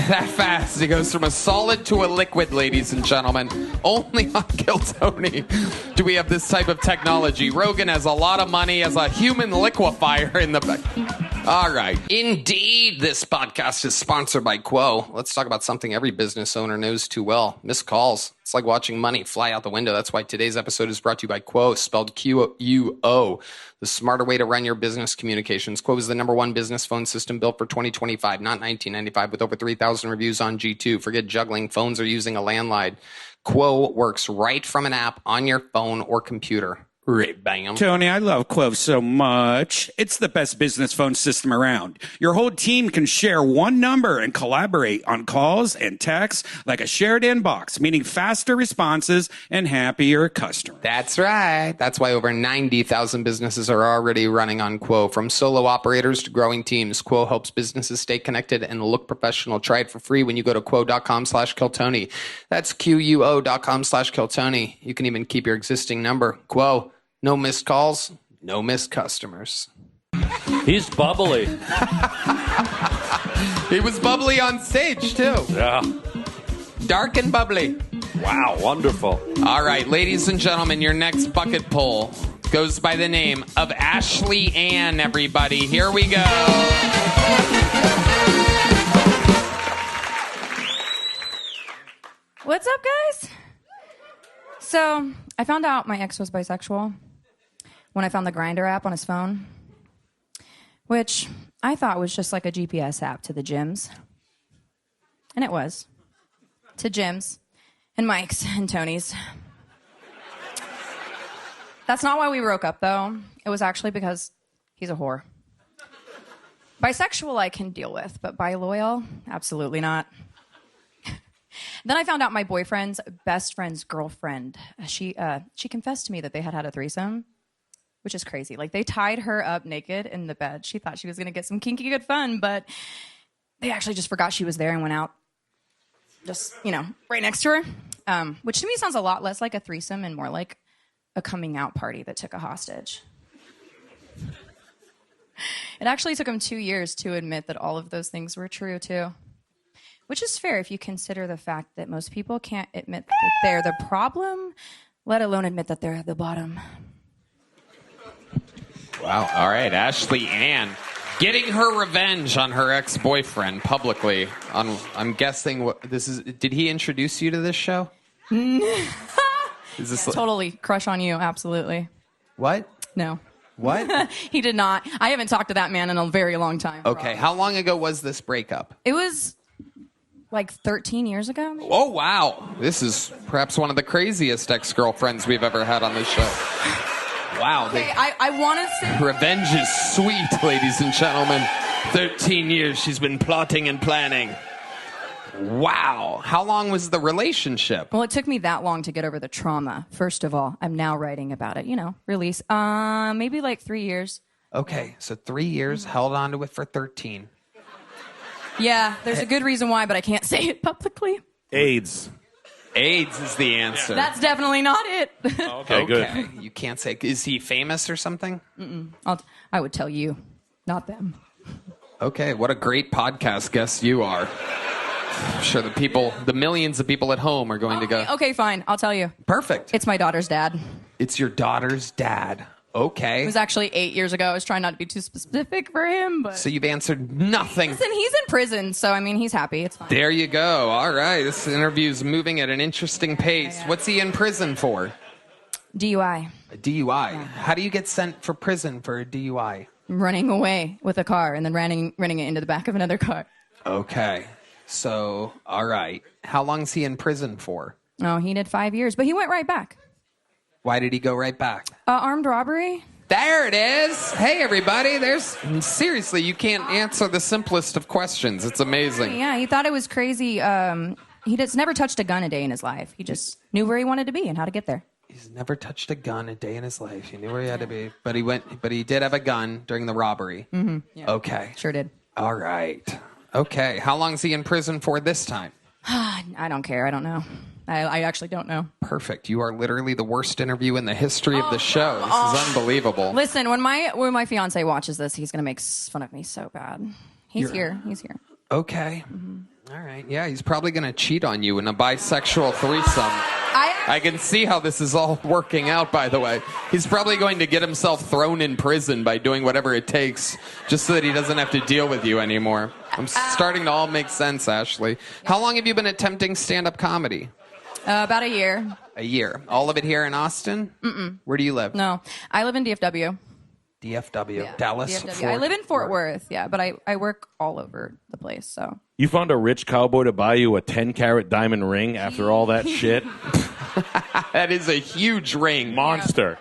That fast. He goes from a solid to a liquid, ladies and gentlemen. Only on Kill Tony do we have this type of technology. Rogan has a lot of money as a human liquefier in the back. All right. Indeed, this podcast is sponsored by Quo. Let's talk about something every business owner knows too well. Missed calls. It's like watching money fly out the window. That's why today's episode is brought to you by Quo, spelled Q-U-O. The smarter way to run your business communications. Quo is the #1 business phone system built for 2025, not 1995, with over 3,000 reviews on G2. Forget juggling phones or using a landline. Quo works right from an app on your phone or computer. Right, bam. Tony, I love Quo so much. It's the best business phone system around. Your whole team can share one number and collaborate on calls and texts like a shared inbox, meaning faster responses and happier customers. That's right. That's why over 90,000 businesses are already running on Quo. From solo operators to growing teams, Quo helps businesses stay connected and look professional. Try it for free when you go to quo.com/KillTony. That's QUO.com/KillTony. You can even keep your existing number. Quo. No missed calls, no missed customers. He's bubbly. He was bubbly on stage, too. Yeah. Dark and bubbly. Wow, wonderful. All right, ladies and gentlemen, your next bucket pull goes by the name of Ashley Ann, everybody. Here we go. What's up, guys? So, I found out my ex was bisexual when I found the Grindr app on his phone, which I thought was just like a GPS app to the gyms. And it was. To gyms and Mike's and Tony's. That's not why we broke up, though. It was actually because he's a whore. Bisexual I can deal with, but bi-loyal? Absolutely not. Then I found out my boyfriend's best friend's girlfriend, she confessed to me that they had a threesome, which is crazy. Like, they tied her up naked in the bed. She thought she was going to get some kinky good fun, but they actually just forgot she was there and went out just, right next to her, which to me sounds a lot less like a threesome and more like a coming out party that took a hostage. It actually took him 2 years to admit that all of those things were true, too. Which is fair if you consider the fact that most people can't admit that they're the problem, let alone admit that they're at the bottom. Wow. All right, Ashley Ann. Getting her revenge on her ex-boyfriend publicly. I'm guessing what this is. Did he introduce you to this show? Is this totally crush on you, absolutely. What? No. What? He did not. I haven't talked to that man in a very long time. Okay, how long ago was this breakup? It was like 13 years ago. Maybe? Oh, wow. This is perhaps one of the craziest ex-girlfriends we've ever had on this show. Wow. Okay, I want to say... Revenge is sweet, ladies and gentlemen. 13 years she's been plotting and planning. Wow. How long was the relationship? Well, it took me that long to get over the trauma. First of all, I'm now writing about it. Release. Maybe like 3 years. Okay, so 3 years, held on to it for 13. Yeah, there's a good reason why, but I can't say it publicly. AIDS. AIDS is the answer. That's definitely not it. Okay, good. You can't say. Is he famous or something? I would tell you, not them. Okay, what a great podcast guest you are. I'm sure the millions of people at home are going to go. Okay, fine. I'll tell you. Perfect. It's my daughter's dad. It's your daughter's dad. Okay. It was actually 8 years ago. I was trying not to be too specific for him, but... So you've answered nothing. Listen, he's in prison, so, he's happy. It's fine. There you go. All right. This interview's moving at an interesting pace. What's he in prison for? DUI. A DUI. How do you get sent for prison for a DUI? Running away with a car and then running it into the back of another car. Okay. So, all right. How long's he in prison for? No, he did 5 years, but he went right back. Why did he go right back? Armed robbery. There it is. Hey, everybody. Seriously, you can't answer the simplest of questions. It's amazing. Yeah, he thought it was crazy. He just never touched a gun a day in his life. He just knew where he wanted to be and how to get there. He's never touched a gun a day in his life. He knew where he had to be. But he did have a gun during the robbery. Mm-hmm. Yeah. Okay. Sure did. All right. Okay. How long is he in prison for this time? I don't care. I don't know. I actually don't know. Perfect. You are literally the worst interview in the history of the show. This is unbelievable. Listen, when my fiance watches this, he's gonna make fun of me so bad. He's here. Okay. Mm-hmm. All right. Yeah, he's probably going to cheat on you in a bisexual threesome. I can see how this is all working out, by the way. He's probably going to get himself thrown in prison by doing whatever it takes just so that he doesn't have to deal with you anymore. I'm starting to all make sense, Ashley. How long have you been attempting stand-up comedy? About a year. A year. All of it here in Austin? Mm-mm. Where do you live? No, I live in DFW. DFW. Yeah, Dallas? DFW. I live in Fort Worth, yeah, but I work all over the place, so. You found a rich cowboy to buy you a 10-carat diamond ring after all that shit? That is a huge ring. Monster.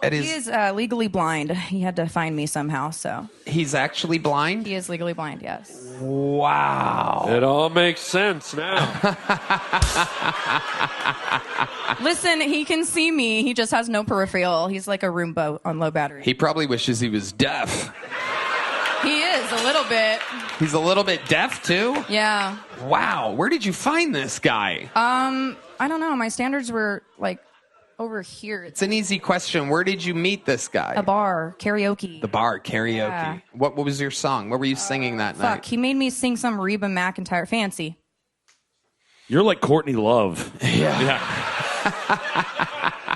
It He is legally blind. He had to find me somehow, so. He's actually blind? He is legally blind, yes. Wow. It all makes sense now. Listen, he can see me. He just has no peripheral. He's like a Roomba on low battery. He probably wishes he was deaf. He is, a little bit. He's a little bit deaf, too? Yeah. Wow. Where did you find this guy? I don't know. My standards were, like, over here. It's an easy question. Where did you meet this guy? A bar. Karaoke. The bar. Karaoke. Yeah. What was your song? What were you singing that night? Fuck, he made me sing some Reba McEntire. Fancy. You're like Courtney Love. Yeah.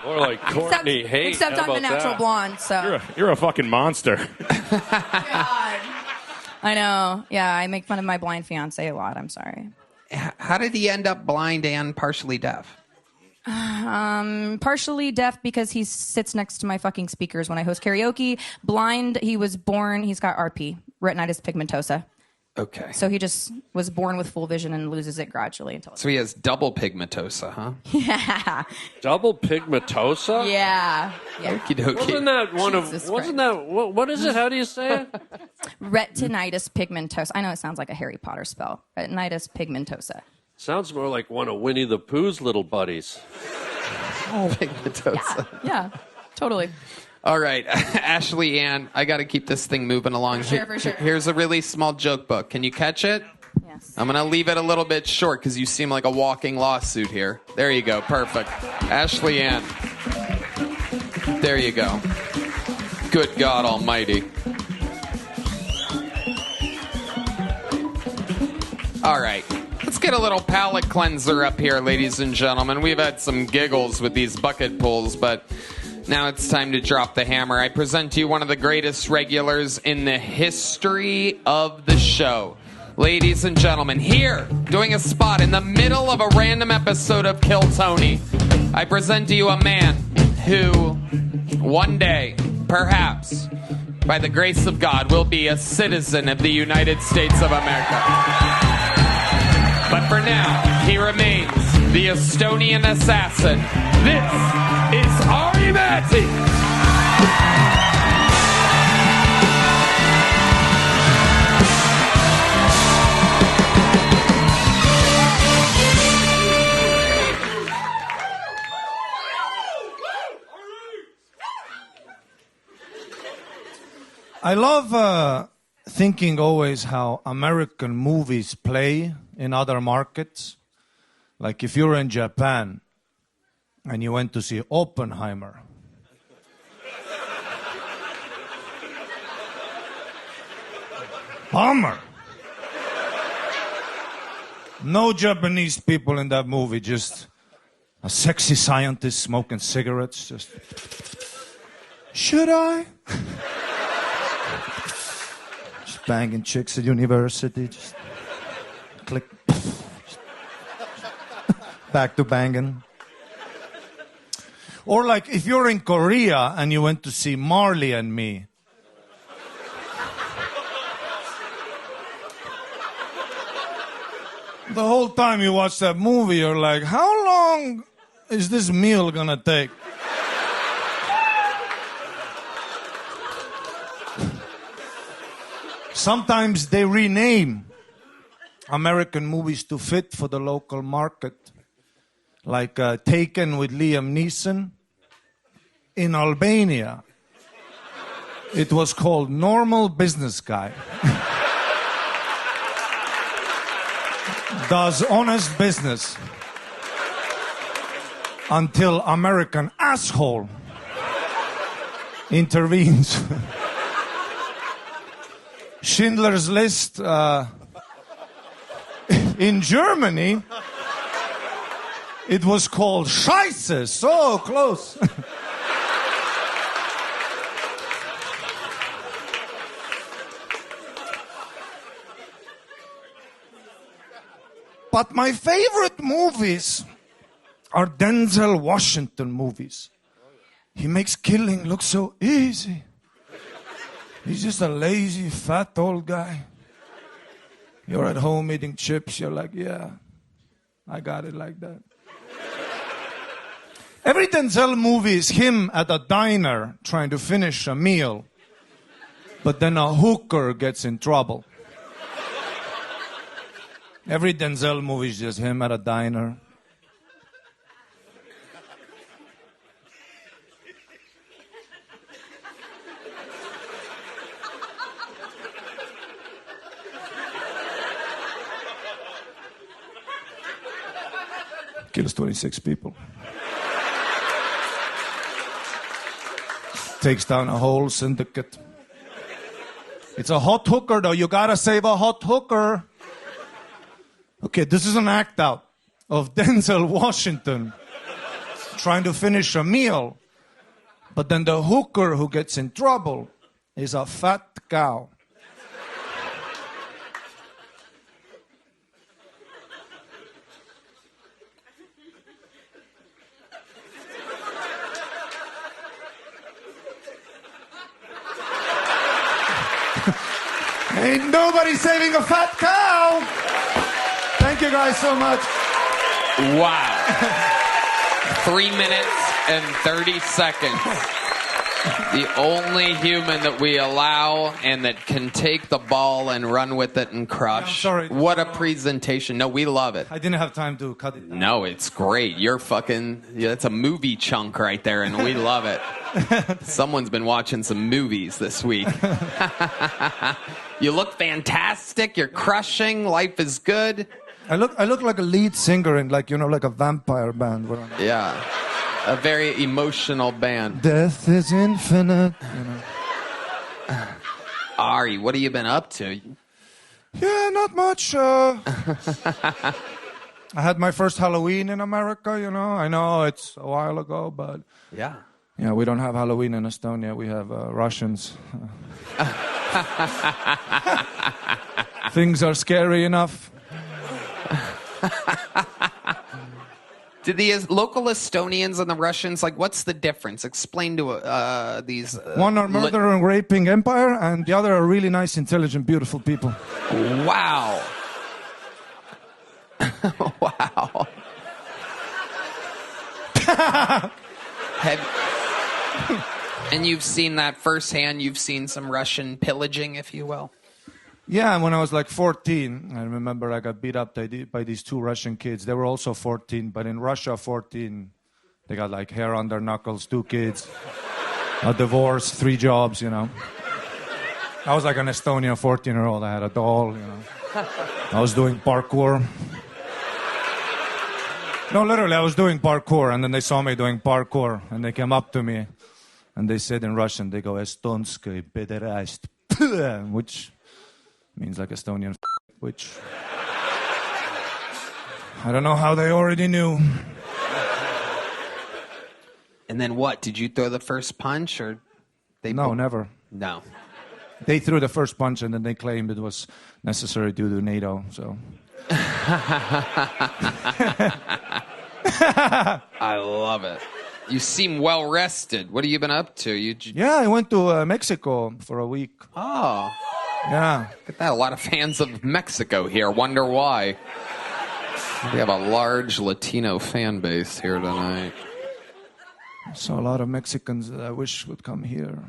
Or like Courtney Haight. Except I'm the natural blonde, so. You're a fucking monster. God. I know. Yeah, I make fun of my blind fiance a lot. I'm sorry. How did he end up blind and partially deaf? Partially deaf because he sits next to my fucking speakers when I host karaoke. Blind, he's got RP, retinitis pigmentosa. Okay. So he just was born with full vision and loses it gradually until. So he has double pigmentosa, huh? Yeah. Double pigmentosa? Yeah. Okie dokie. Wasn't that one of? Jesus Wasn't that? What is it? How do you say it? Retinitis pigmentosa. I know it sounds like a Harry Potter spell. Retinitis pigmentosa. Sounds more like one of Winnie the Pooh's little buddies. Pigmentosa. Yeah. Totally. All right, Ashley Ann, I got to keep this thing moving along. For sure. Here's a really small joke book. Can you catch it? Yes. I'm going to leave it a little bit short because you seem like a walking lawsuit here. There you go. Perfect. Ashley Ann. There you go. Good God Almighty. All right. Let's get a little palate cleanser up here, ladies and gentlemen. We've had some giggles with these bucket pulls, but now it's time to drop the hammer. I present to you one of the greatest regulars in the history of the show. Ladies and gentlemen, here, doing a spot in the middle of a random episode of Kill Tony, I present to you a man who, one day, perhaps, by the grace of God, will be a citizen of the United States of America. But for now, he remains the Estonian assassin. This is Ari Matti. I love thinking always how American movies play in other markets. Like if you're in Japan and you went to see Oppenheimer. Bummer. No Japanese people in that movie, just a sexy scientist smoking cigarettes. Just, should I? Just banging chicks at university. Just click. Back to banging. Or like if you're in Korea and you went to see Marley and Me. The whole time you watch that movie, you're like, how long is this meal gonna take? Sometimes they rename American movies to fit for the local market. Like Taken with Liam Neeson. In Albania, it was called Normal Business Guy. Does honest business until American asshole intervenes. Schindler's List in Germany, it was called Scheiße. So close. But my favorite movies are Denzel Washington movies. He makes killing look so easy. He's just a lazy, fat old guy. You're at home eating chips, you're like, yeah, I got it like that. Every Denzel movie is him at a diner trying to finish a meal, but then a hooker gets in trouble. Every Denzel movie is just him at a diner. Kills 26 people. Takes down a whole syndicate. It's a hot hooker, though. You gotta save a hot hooker. Okay, this is an act out of Denzel Washington trying to finish a meal, but then the hooker who gets in trouble is a fat cow. Ain't nobody saving a fat cow! Thank you guys so much. Wow. 3 minutes and 30 seconds. The only human that we allow and that can take the ball and run with it and crush. I'm sorry. What a presentation. No, we love it. I didn't have time to cut it down. No, it's great. You're fucking, that's a movie chunk right there, and we love it. Someone's been watching some movies this week. You look fantastic. You're crushing. Life is good. I look like a lead singer in like a vampire band. Yeah. A very emotional band. Death is infinite. Ari, what have you been up to? Yeah, not much. I had my first Halloween in America, I know it's a while ago, but... Yeah. Yeah, we don't have Halloween in Estonia. We have Russians. Things are scary enough. Did the local Estonians and the Russians, what's the difference? Explain to these... One are murdering, raping empire, and the other are really nice, intelligent, beautiful people. Wow. Wow. And you've seen that firsthand? You've seen some Russian pillaging, if you will? Yeah, when I was 14, I remember I got beat up by these two Russian kids. They were also 14, but in Russia, 14, they got hair on their knuckles, 2 kids, a divorce, 3 jobs, I was like an Estonian 14-year-old. I had a doll, I was doing parkour. No, literally, I was doing parkour, and then they saw me doing parkour, and they came up to me, and they said in Russian, they go, "Estonskoi pederast," which means Estonian, which I don't know how they already knew. And then what? Did you throw the first punch, or they? No, never. No. They threw the first punch, and then they claimed it was necessary due to NATO. So. I love it. You seem well rested. What have you been up to? Yeah, I went to Mexico for a week. Oh. Yeah. Look at that. A lot of fans of Mexico here. Wonder why. We have a large Latino fan base here tonight. I saw a lot of Mexicans that I wish would come here.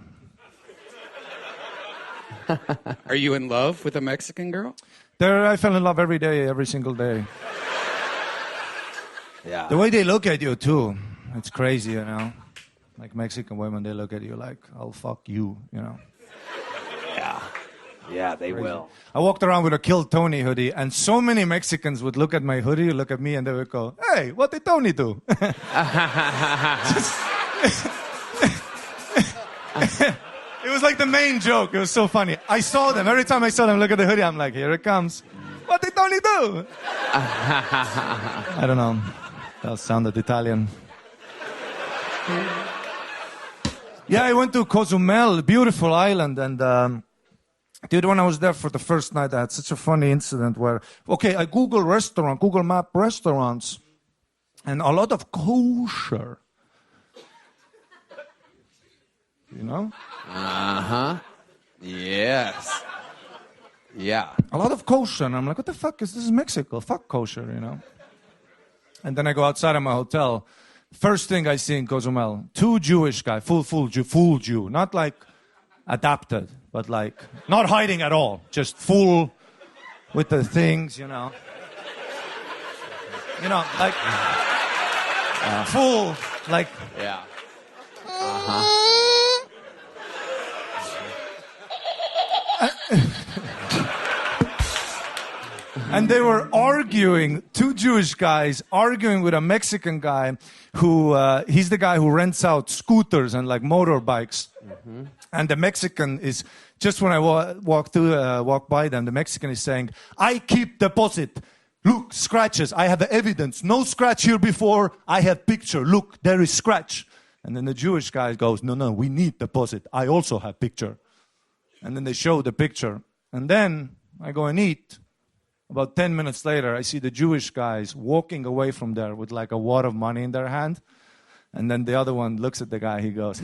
Are you in love with a Mexican girl? I fell in love every day, every single day. Yeah. The way they look at you, too. It's crazy, you know? Like Mexican women, they look at you like, I'll fuck you, you know? Yeah. Yeah, they will. I walked around with a Kill Tony hoodie, and so many Mexicans would look at my hoodie, look at me, and they would go, hey, what did Tony do? It was like the main joke. It was so funny. I saw them. Every time I saw them look at the hoodie, I'm like, here it comes. What did Tony do? I don't know. That sounded Italian. Yeah, I went to Cozumel, beautiful island, and dude, when I was there for the first night, I had such a funny incident where, okay, I Google Map restaurants, and a lot of kosher. You know? Uh-huh. Yes. Yeah. A lot of kosher, and I'm like, what the fuck is this? Is Mexico? Fuck kosher, you know? And then I go outside of my hotel. First thing I see in Cozumel, 2 Jewish guys, full Jew, not like adapted, but like not hiding at all, just full with the things, you know. You know, like full, like. Yeah. Uh-huh. And they were arguing, 2 Jewish guys arguing with a Mexican guy who, he's the guy who rents out scooters and like motorbikes. Mm-hmm. And the Mexican is, just when I walk by them, the Mexican is saying, I keep deposit. Look, scratches. I have evidence. No scratch here before. I have picture. Look, there is scratch. And then the Jewish guy goes, no, we need deposit. I also have picture. And then they show the picture. And then I go and eat. About 10 minutes later, I see the Jewish guys walking away from there with like a wad of money in their hand. And then the other one looks at the guy, he goes,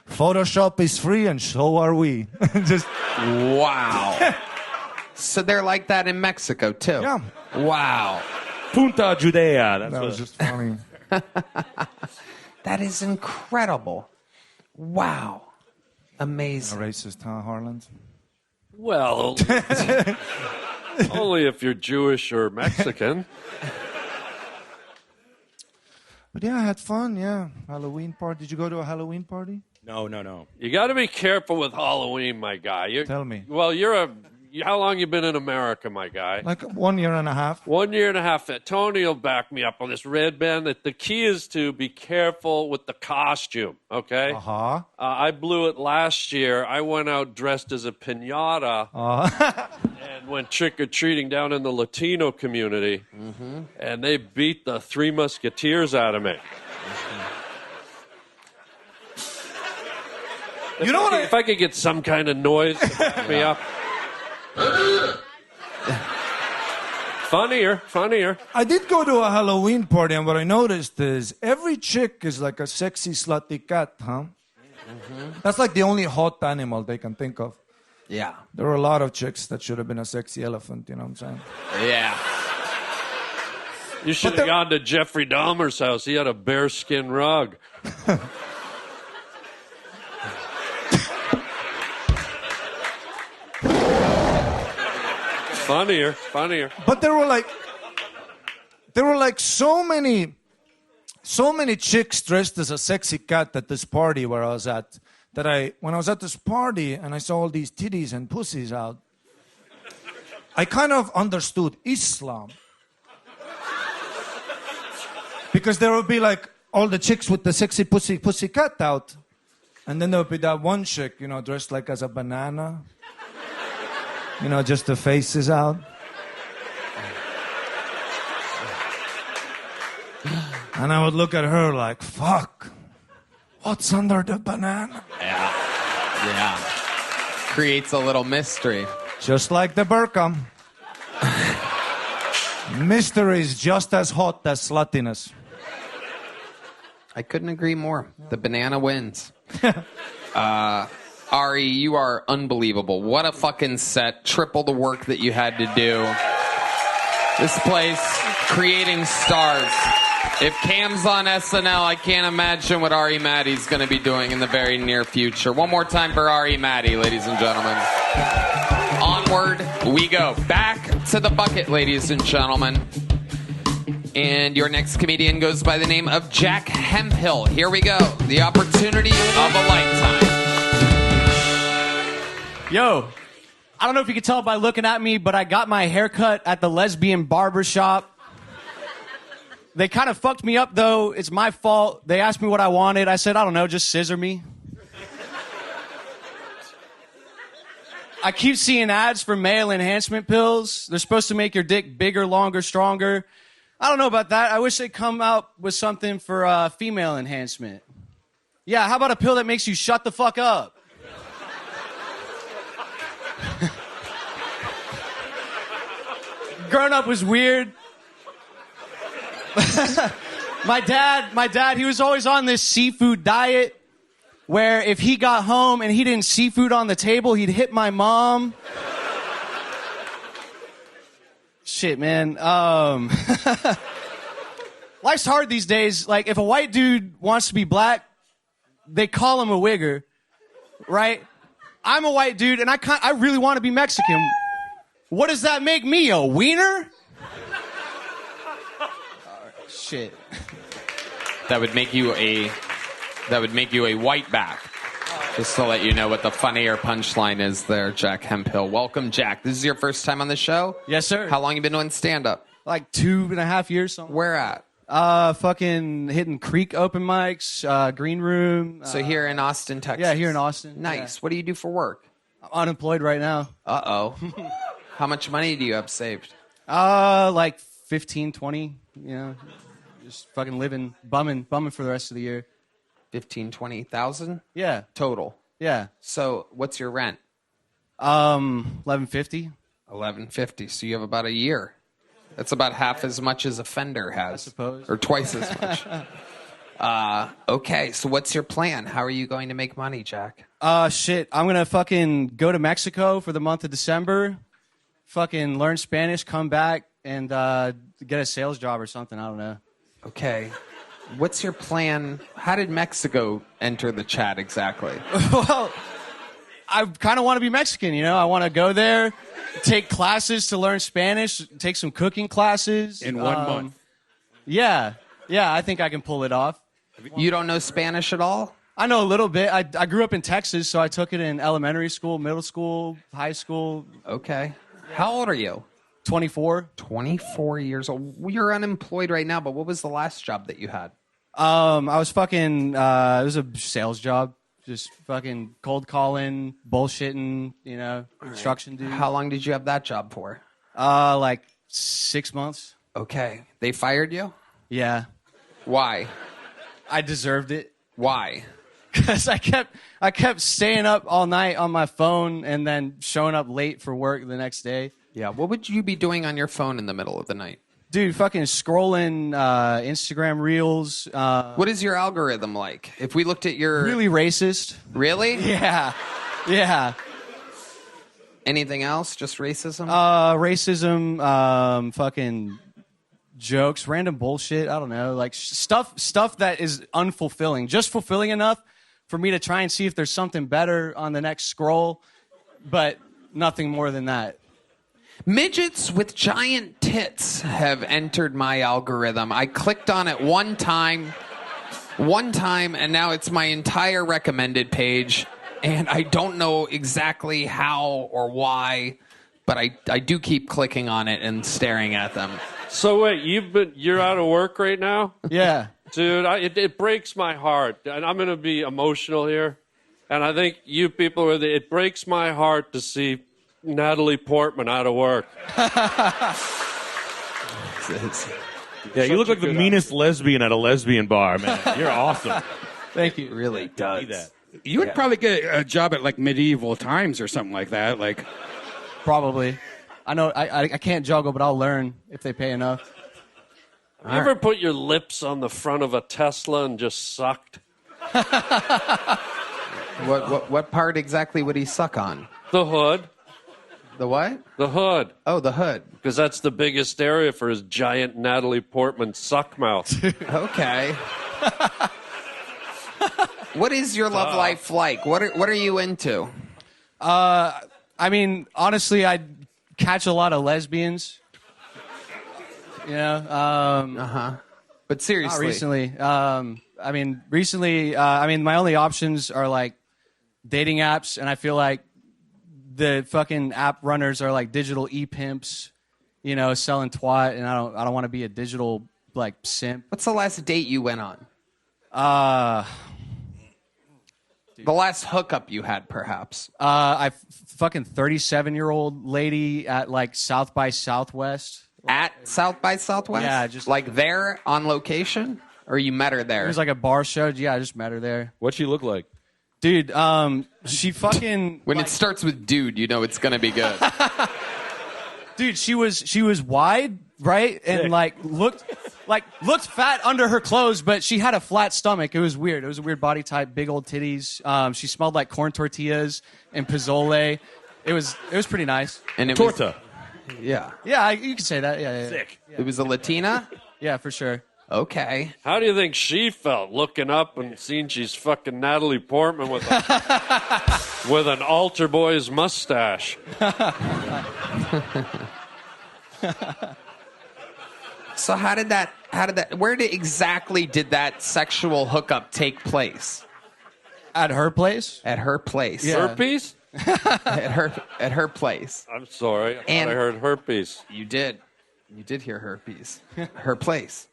Photoshop is free and so are we. Just wow. So they're like that in Mexico too? Yeah. Wow. Punta Judea. That was just funny. That is incredible. Wow. A Amazing. racist, huh, Harland? Well, only if you're Jewish or Mexican. But yeah, I had fun, yeah. Halloween party. Did you go to a Halloween party? No. You got to be careful with Halloween, my guy. Tell me. Well, how long you been in America, my guy? Like 1 year and a half. 1 year and a half. Tony will back me up on this, Red Band. That the key is to be careful with the costume, okay? Uh-huh. I blew it last year. I went out dressed as a piñata and went trick-or-treating down in the Latino community, and they beat the 3 Musketeers out of me. You know what? If I could get some kind of noise to back me up. Funnier. I did go to a Halloween party, and what I noticed is every chick is like a sexy, slutty cat, huh? Mm-hmm. That's like the only hot animal they can think of. Yeah. There were a lot of chicks that should have been a sexy elephant, you know what I'm saying? Yeah. You should have gone to Jeffrey Dahmer's house. He had a bearskin rug. Funnier. But there were like so many chicks dressed as a sexy cat at this party where I was at, that when I was at this party and I saw all these titties and pussies out, I kind of understood Islam. Because there would be like all the chicks with the sexy pussy cat out, and then there would be that one chick, you know, dressed like as a banana. You know, just the face is out. And I would look at her like, fuck, what's under the banana? Yeah. Creates a little mystery. Just like the burqa. Mystery is just as hot as sluttiness. I couldn't agree more. The banana wins. Ari, you are unbelievable. What a fucking set. Triple the work that you had to do. This place, creating stars. If Cam's on SNL, I can't imagine what Ari Maddie's going to be doing in the very near future. One more time for Ari Maddie, ladies and gentlemen. Onward we go. Back to the bucket, ladies and gentlemen. And your next comedian goes by the name of Jack Hemphill. Here we go. The opportunity of a lifetime. Yo, I don't know if you can tell by looking at me, but I got my haircut at the lesbian barber shop. They kind of fucked me up, though. It's my fault. They asked me what I wanted. I said, I don't know, just scissor me. I keep seeing ads for male enhancement pills. They're supposed to make your dick bigger, longer, stronger. I don't know about that. I wish they'd come out with something for female enhancement. Yeah, how about a pill that makes you shut the fuck up? Growing up was weird. My dad, he was always on this seafood diet where if he got home and he didn't seafood on the table, he'd hit my mom. Shit, man. Life's hard these days. Like, if a white dude wants to be black, they call him a wigger, right? I'm a white dude, and I really want to be Mexican. What does that make me, a wiener? Shit. That would make you a white back. Just to let you know what the funnier punchline is there, Jack Hemphill. Welcome, Jack. This is your first time on the show? Yes, sir. How long you been doing stand-up? Like 2.5 years. Something. Where at? Fucking hitting Creek open mics, Green Room. So here in Austin, Texas? Yeah, here in Austin. Nice. Yeah. What do you do for work? I'm unemployed right now. Uh-oh. How much money do you have saved? Like 15, 20, you know. Just fucking living, bumming for the rest of the year. 15, 20,000? Yeah. Total? Yeah. So what's your rent? $11.50. $11.50. So you have about a year. That's about half as much as a Fender has. I suppose. Or twice as much. Okay, so what's your plan? How are you going to make money, Jack? Shit. I'm gonna fucking go to Mexico for the month of December. Fucking learn Spanish, come back, and get a sales job or something. I don't know. Okay. What's your plan? How did Mexico enter the chat exactly? Well, I kind of want to be Mexican, you know? I want to go there, take classes to learn Spanish, take some cooking classes. In 1 month. Yeah. Yeah, I think I can pull it off. You don't know Spanish at all? I know a little bit. I grew up in Texas, so I took it in elementary school, middle school, high school. Okay. How old are you? 24. 24 years old. You're unemployed right now, but what was the last job that you had? I was fucking, it was a sales job. Just fucking cold calling, bullshitting, you know, construction dude. How long did you have that job for? Like 6 months. Okay. They fired you? Yeah. Why? I deserved it. Why? Because I kept staying up all night on my phone and then showing up late for work the next day. Yeah. What would you be doing on your phone in the middle of the night? Dude, fucking scrolling Instagram reels. What is your algorithm like? If we looked at your... Really racist. Really? Yeah. Yeah. Anything else? Just racism? Racism, fucking jokes, random bullshit. I don't know. Like stuff that is unfulfilling. Just fulfilling enough for me to try and see if there's something better on the next scroll, but nothing more than that. Midgets with giant tits have entered my algorithm. I clicked on it one time, and now it's my entire recommended page. And I don't know exactly how or why, but I do keep clicking on it and staring at them. So wait, you're out of work right now? Yeah. Dude, it breaks my heart. And I'm going to be emotional here. And I think you people it breaks my heart to see Natalie Portman out of work. Yeah, you look like the meanest lesbian at a lesbian bar, man. You're awesome. Thank you. It really does. That. You would probably get a job at like Medieval Times or something like that. Like, Probably. I know I can't juggle, but I'll learn if they pay enough. Have you ever put your lips on the front of a Tesla and just sucked? What part exactly would he suck on? The hood. The what? The hood. Oh, the hood. Because that's the biggest area for his giant Natalie Portman suck mouth. Okay. What is your love life like? What are you into? I mean, honestly, I catch a lot of lesbians. You know. But seriously, Not recently. My only options are like dating apps, and I feel like the fucking app runners are like digital e-pimps, you know, selling twat, and I don't want to be a digital like simp. What's the last date you went on? The last hookup you had, perhaps. Fucking 37-year-old lady at like South by Southwest. At South by Southwest? Yeah, just like there on location, or you met her there? It was like a bar show. Yeah, I just met her there. What'd she look like? Dude, she fucking when it starts with dude, you know it's gonna be good. Dude, she was wide, right? And looked fat under her clothes, but she had a flat stomach. It was weird. It was a weird body type, big old titties. She smelled like corn tortillas and pozole. It was pretty nice. And it Torta. Yeah. Yeah, you could say that. Yeah. Sick. It was a Latina? Yeah, for sure. Okay. How do you think she felt looking up and seeing she's fucking Natalie Portman with an altar boy's mustache? So where exactly did that sexual hookup take place? At her place? At her place. Yeah. Herpes? at her place. I'm sorry. I thought I heard herpes. You did. You did hear herpes. Her place.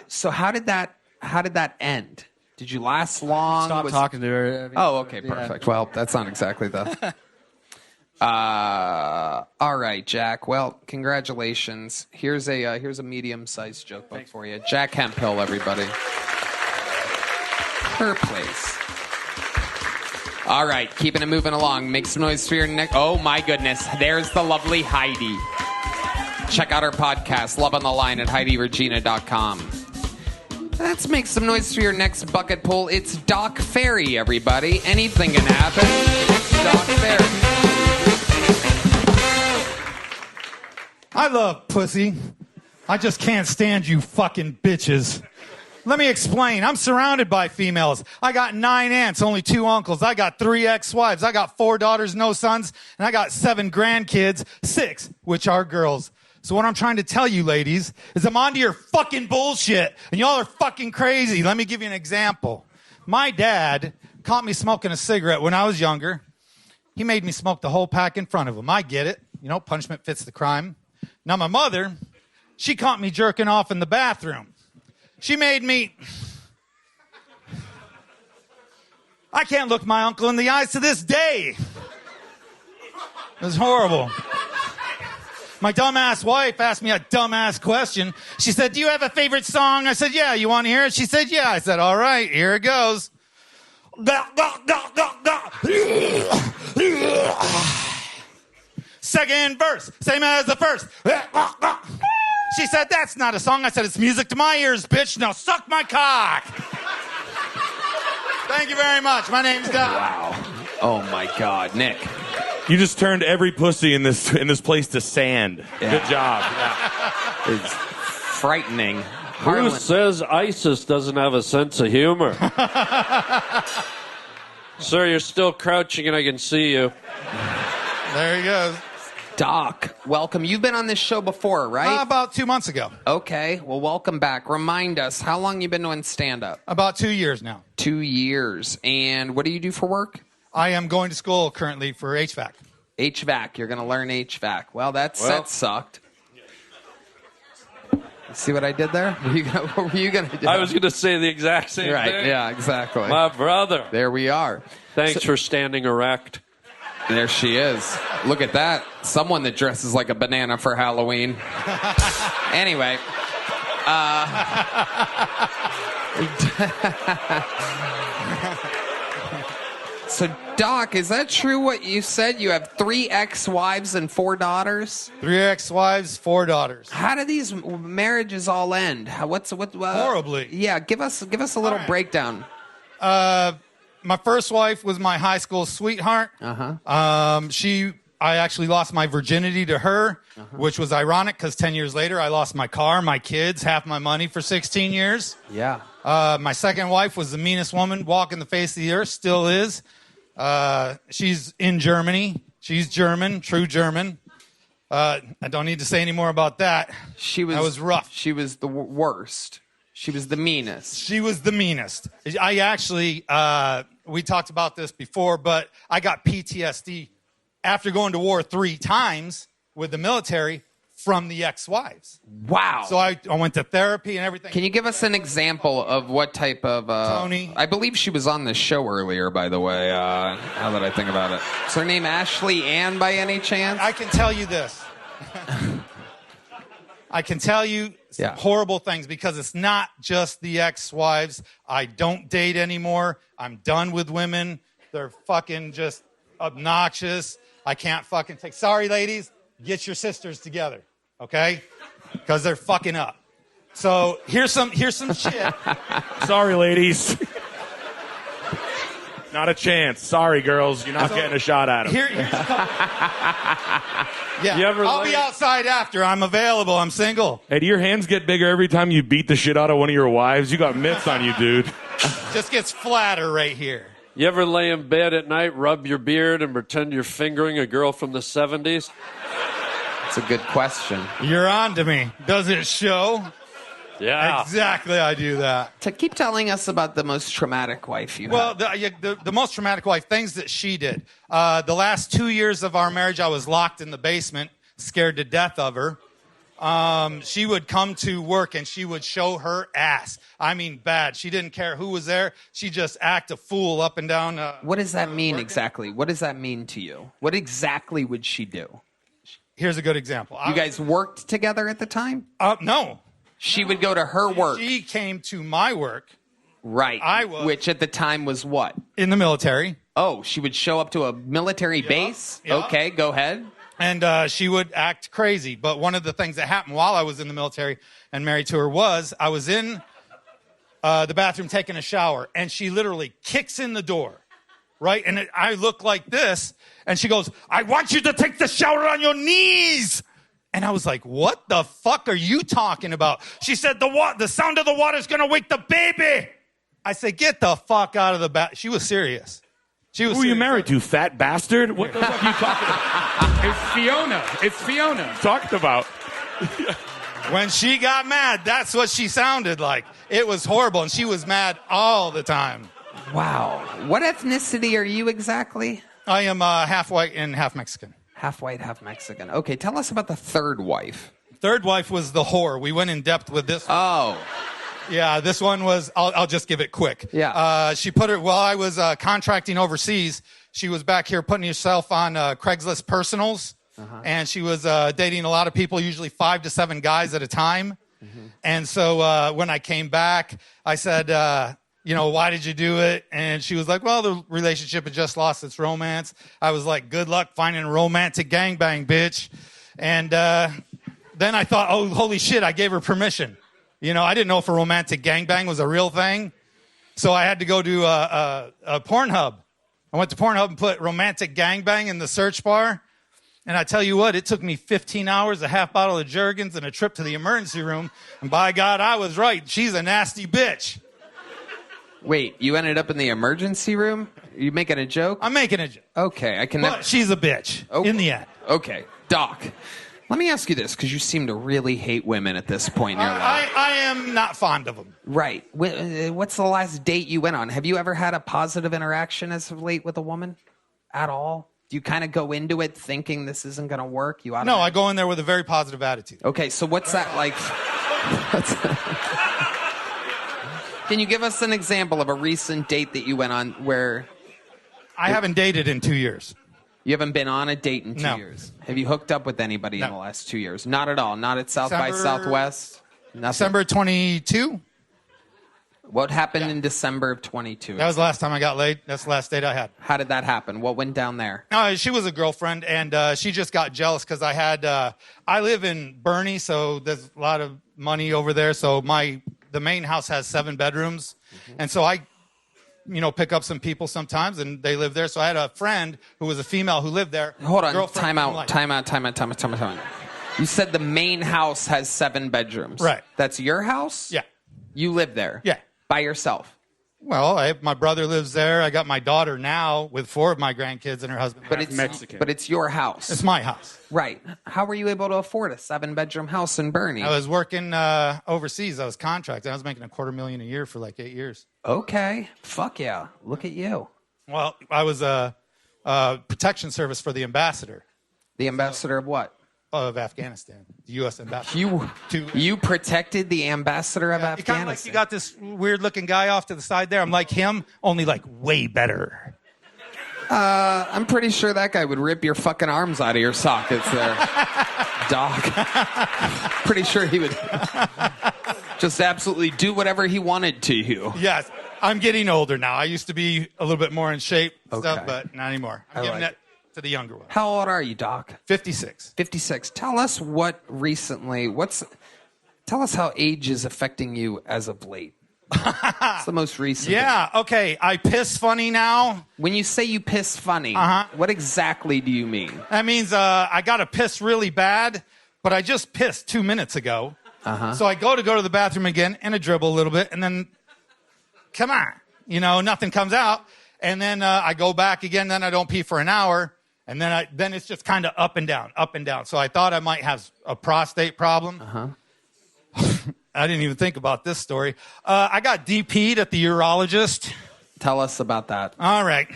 So how did that end? Did you last long? Stop talking to her. Oh, okay, perfect. Yeah. Well, that's not exactly the. All right, Jack. Well, congratulations. Here's a medium-sized joke book for you. Jack Hemphill, everybody. Her place. All right, keeping it moving along. Make some noise for your neck. Oh my goodness, there's the lovely Heidi. Check out our podcast, Love on the Line, at HeidiRegina.com. Let's make some noise for your next bucket pull. It's Doc Ferry, everybody. Anything can happen. It's Doc Ferry. I love pussy. I just can't stand you fucking bitches. Let me explain. I'm surrounded by females. I got 9 aunts, only 2 uncles. I got 3 ex-wives. I got 4 daughters, no sons. And I got 7 grandkids, 6, which are girls. So what I'm trying to tell you, ladies, is I'm onto your fucking bullshit. And y'all are fucking crazy. Let me give you an example. My dad caught me smoking a cigarette when I was younger. He made me smoke the whole pack in front of him. I get it. You know, punishment fits the crime. Now my mother, she caught me jerking off in the bathroom. She made me... I can't look my uncle in the eyes to this day. It was horrible. My dumbass wife asked me a dumbass question. She said, do you have a favorite song? I said, yeah. You want to hear it? She said, yeah. I said, all right, here it goes. Second verse, same as the first. She said, that's not a song. I said, it's music to my ears, bitch. Now suck my cock. Thank you very much. My name's Doc. Wow. Oh, my God. Nick. You just turned every pussy in this place to sand. Yeah. Good job. Yeah. It's frightening. Who says ISIS doesn't have a sense of humor? Sir, you're still crouching and I can see you. There he goes. Doc, welcome. You've been on this show before, right? About 2 months ago. Okay, well, welcome back. Remind us, how long you been doing stand-up? About 2 years now. 2 years. And what do you do for work? I am going to school currently for HVAC. HVAC. You're going to learn HVAC. Well, that sucked. See what I did there? What were you going to do? I was going to say the exact same thing. Right, yeah, exactly. My brother. There we are. Thanks for standing erect. There she is. Look at that. Someone that dresses like a banana for Halloween. Anyway. So, Doc, is that true what you said? You have 3 ex-wives and 4 daughters? 3 ex-wives, 4 daughters. How do these marriages all end? What? Horribly. Yeah, give us a little breakdown. My first wife was my high school sweetheart. I actually lost my virginity to her, which was ironic because 10 years later I lost my car, my kids, half my money for 16 years. Yeah. My second wife was the meanest woman walking the face of the earth, still is. She's in Germany. She's German, true German. I don't need to say any more about that. That was rough. She was the worst. She was the meanest. She was the meanest. I actually, we talked about this before, but I got PTSD after going to war 3 times with the military from the ex-wives. Wow. So I went to therapy and everything. Can you give us an example of what type of... Tony? I believe she was on the show earlier, by the way, now that I think about it. Is her name Ashley Ann by any chance? I can tell you this. I can tell you horrible things because it's not just the ex-wives. I don't date anymore. I'm done with women. They're fucking just obnoxious. I can't fucking take... Sorry, ladies. Get your sisters together, okay? Because they're fucking up. So here's some shit. Sorry, ladies. Not a chance. Sorry, girls. You're not getting a shot at them. Here's a couple... I'll be outside after. I'm available. I'm single. Hey, do your hands get bigger every time you beat the shit out of one of your wives? You got mitts on you, dude. Just gets flatter right here. You ever lay in bed at night, rub your beard, and pretend you're fingering a girl from the 70s? That's a good question. You're on to me. Does it show? Yeah. Exactly, I do that. To keep telling us about the most traumatic wife you Well, had. the most traumatic wife, things that she did. The last 2 years of our marriage, I was locked in the basement, scared to death of her. She would come to work and she would show her ass. I mean, bad. She didn't care who was there. She just act a fool up and down. What does that mean exactly? What does that mean to you? What exactly would she do? Here's a good example. You guys worked together at the time? No. She would go to her work. She came to my work. Right. Which at the time was what? In the military. Oh, she would show up to a military base? Yeah. Okay, go ahead. And she would act crazy. But one of the things that happened while I was in the military and married to her was I was in the bathroom taking a shower, and she literally kicks in the door, right? And I look like this, and she goes, "I want you to take the shower on your knees." And I was like, "What the fuck are you talking about?" She said, the sound of the water is going to wake the baby. I said, "Get the fuck out of the bath." She was serious. Who are you married to, fat bastard? What the fuck are you talking about? It's Fiona. Talked about. When she got mad, that's what she sounded like. It was horrible, and she was mad all the time. Wow. What ethnicity are you exactly? I am half white and half Mexican. Half white, half Mexican. Okay, tell us about the third wife. Third wife was the whore. We went in depth with this one. Oh. Yeah, this one was, I'll just give it quick. Yeah. She put her, while I was contracting overseas, she was back here putting herself on Craigslist personals. And she was dating a lot of people, usually 5 to 7 guys at a time. And so when I came back, I said, why did you do it? And she was like, well, the relationship had just lost its romance. I was like, good luck finding a romantic gangbang, bitch. And then I thought, oh, holy shit, I gave her permission. I didn't know if a romantic gangbang was a real thing. So I had to go to a Pornhub. I went to Pornhub and put romantic gangbang in the search bar. And I tell you what, it took me 15 hours, a half bottle of Jergens, and a trip to the emergency room. And by God, I was right. She's a nasty bitch. Wait, you ended up in the emergency room? Are you making a joke? I'm making a joke. Okay, I can... But she's a bitch in the end. Okay, Doc, let me ask you this, because you seem to really hate women at this point in your life. I am not fond of them. Right. What's the last date you went on? Have you ever had a positive interaction as of late with a woman at all? Do you kind of go into it thinking this isn't going to work? No, I go in there with a very positive attitude. Okay, so what's that like? Can you give us an example of a recent date that you went on where... I haven't dated in 2 years. You haven't been on a date in 2 years? Have you hooked up with anybody in the last 2 years? Not at all? Not at South by Southwest? Nothing? December 22? What happened in December of 22? That was the last time I got laid. That's the last date I had. How did that happen? What went down there? She was a girlfriend, and she just got jealous because I live in Bernie, so there's a lot of money over there. So the main house has 7 bedrooms, and so I pick up some people sometimes, and they live there. So I had a friend who was a female who lived there. Hold on, time out. You said the main house has 7 bedrooms. Right. That's your house? Yeah. You live there? Yeah. By yourself? Well, my brother lives there. I got my daughter now with 4 of my grandkids and her husband. But it's Mexican. But it's your house. It's my house. Right. How were you able to afford a 7-bedroom house in Bernie? I was working overseas. I was contracted. I was making $250,000 a year for like 8 years. Okay. Fuck yeah. Look at you. Well, I was a protection service for the ambassador. The ambassador of what? Of Afghanistan, the U.S. ambassador. You protected the ambassador of Afghanistan. Kind of like you got this weird-looking guy off to the side there. I'm like him, only like way better. I'm pretty sure that guy would rip your fucking arms out of your sockets there, Doc. Pretty sure he would just absolutely do whatever he wanted to you. Yes, I'm getting older now. I used to be a little bit more in shape, stuff, Okay. but not anymore. I'm giving that to the younger one. How old are you, Doc? 56. 56. Tell us tell us how age is affecting you as of late. It's the most recent. Yeah, okay. I piss funny now. When you say you piss funny, what exactly do you mean? That means I got to piss really bad, but I just pissed 2 minutes ago. So I go to the bathroom again and I dribble a little bit, and then, come on, nothing comes out. And then I go back again, then I don't pee for an hour. And then it's just kind of up and down, up and down. So I thought I might have a prostate problem. I didn't even think about this story. I got DP'd at the urologist. Tell us about that. All right.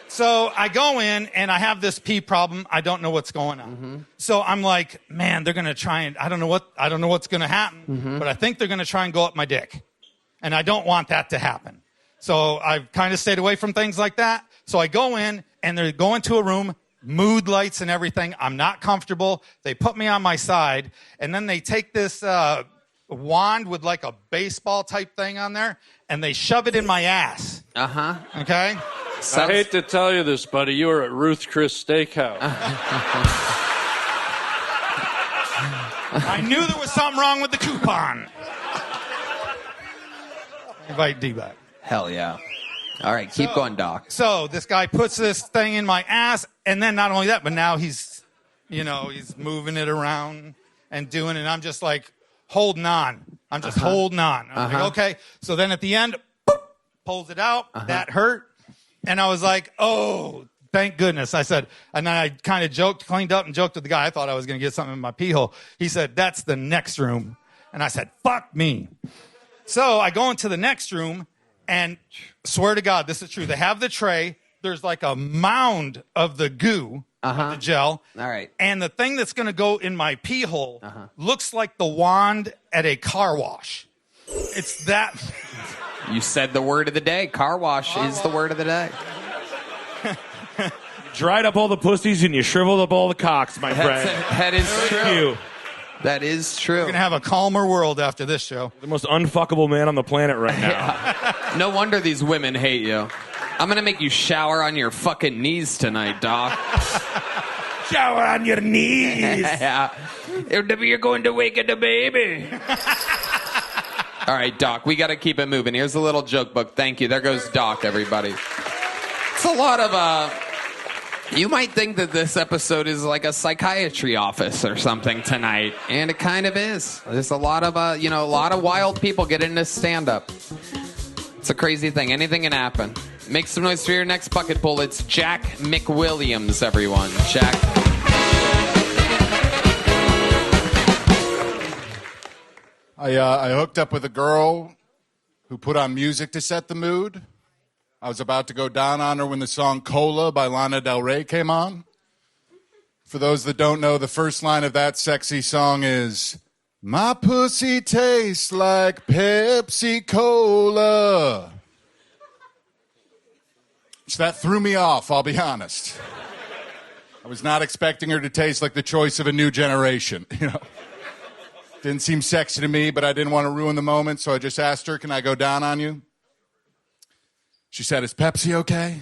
So I go in and I have this pee problem. I don't know what's going on. So I'm like, man, they're going to try and I don't know what's going to happen, but I think they're going to try and go up my dick. And I don't want that to happen. So I've kind of stayed away from things like that. So I go in, and they're going to a room, mood lights and everything. I'm not comfortable. They put me on my side, and then they take this wand with like a baseball type thing on there, and they shove it in my ass. Okay? I hate to tell you this, buddy. You were at Ruth Chris Steakhouse. I knew there was something wrong with the coupon. Invite D back. Hell yeah. All right, keep going, Doc. So this guy puts this thing in my ass, and then not only that, but now he's moving it around and doing it, and I'm just like holding on. I'm just holding on. I'm like, okay. So then at the end, boop, pulls it out. That hurt. And I was like, oh, thank goodness. I said, and then I kind of cleaned up and joked with the guy. I thought I was going to get something in my pee hole. He said, that's the next room. And I said, fuck me. So I go into the next room, and swear to God, this is true. They have the tray. There's like a mound of the goo, the gel. All right. And the thing that's going to go in my pee hole looks like the wand at a car wash. It's that. You said the word of the day. Car wash is the word of the day. Dried up all the pussies and you shriveled up all the cocks, my friend. That is true. Thank you. That is true. We're going to have a calmer world after this show. The most unfuckable man on the planet right now. No wonder these women hate you. I'm going to make you shower on your fucking knees tonight, Doc. Shower on your knees. Yeah. You're going to wake the baby. All right, Doc, we got to keep it moving. Here's a little joke book. Thank you. There goes Doc, everybody. It's a lot of, you might think that this episode is like a psychiatry office or something tonight, and it kind of is. There's a lot of, a lot of wild people get into stand-up. It's a crazy thing. Anything can happen. Make some noise for your next bucket pull. It's Jack McWilliams, everyone. Jack. I hooked up with a girl who put on music to set the mood. I was about to go down on her when the song Cola by Lana Del Rey came on. For those that don't know, the first line of that sexy song is, "My pussy tastes like Pepsi Cola." So that threw me off, I'll be honest. I was not expecting her to taste like the choice of a new generation, Didn't seem sexy to me, but I didn't want to ruin the moment, so I just asked her, can I go down on you? She said, is Pepsi okay?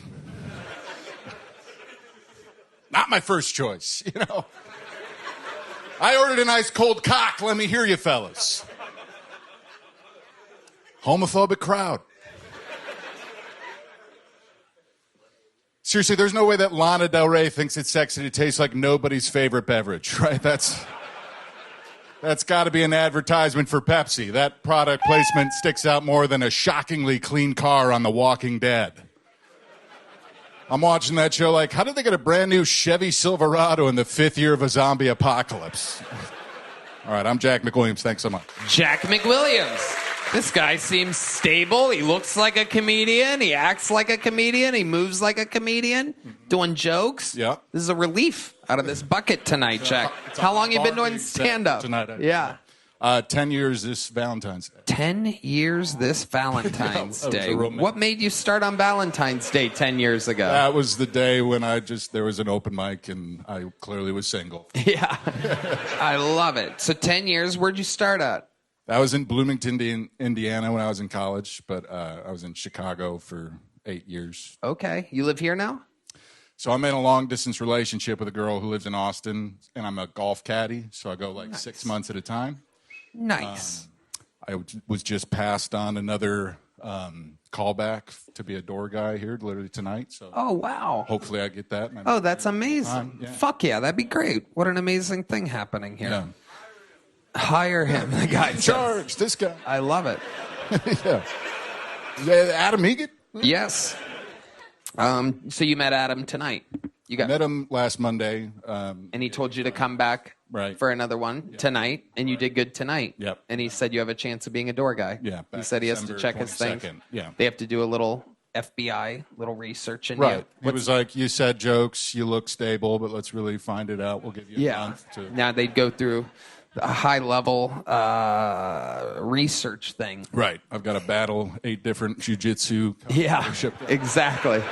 Not my first choice, you know. I ordered an ice cold cock. Let me hear you, fellas. Homophobic crowd. Seriously, there's no way that Lana Del Rey thinks it's sexy to taste like nobody's favorite beverage, right? That's got to be an advertisement for Pepsi. That product placement sticks out more than a shockingly clean car on The Walking Dead. I'm watching that show like, how did they get a brand new Chevy Silverado in the 5th year of a zombie apocalypse? All right, I'm Jack McWilliams. Thanks so much. Jack McWilliams. This guy seems stable. He looks like a comedian. He acts like a comedian. He moves like a comedian, doing jokes. Yeah. This is a relief out of this bucket tonight, Jack. How long you been doing stand-up? Tonight. Yeah. 10 years this Valentine's Day. 10 years this Valentine's Day. What made you start on Valentine's Day 10 years ago? That was the day when there was an open mic and I clearly was single. Yeah. I love it. So 10 years, where'd you start at? I was in Bloomington, Indiana when I was in college, but I was in Chicago for 8 years. Okay. You live here now? So I'm in a long-distance relationship with a girl who lives in Austin, and I'm a golf caddy, so I go like 6 months at a time. Nice. I was just passed on another callback to be a door guy here literally tonight. So Oh, wow. hopefully I get that. Oh, that's amazing. Yeah. Fuck yeah, that'd be great. What an amazing thing happening here. Yeah. Hire him, the guy says. Charge this guy. I love it. Yeah. Is that Adam Egan? Yes. So you met Adam tonight. You met him last Monday. And he told you to come back for another one tonight, and you did good tonight. Yep. And he said you have a chance of being a door guy. Yeah. He said he has to December check his thing. 22nd. Yeah. They have to do a little FBI, little research into Right. you. He was like, you said jokes, you look stable, but let's really find it out. We'll give you a month to... Now they'd go through a high-level research thing. Right. I've got to battle 8 different jiu-jitsu. Yeah, exactly.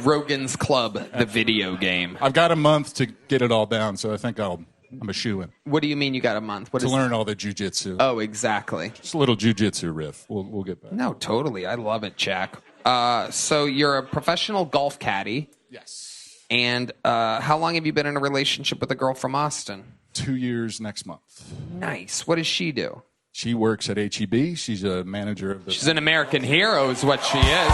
Rogan's Club, the video game. I've got a month to get it all down, so I think I'm a shoo-in. What do you mean you got a month? What to is learn all the jiu-jitsu. Oh, exactly. Just a little jiu-jitsu riff. We'll get back. No, totally. I love it, Jack. So you're a professional golf caddy. Yes. And how long have you been in a relationship with a girl from Austin? 2 years next month. Nice. What does she do? She works at HEB. She's a manager of the... She's an American hero is what she is.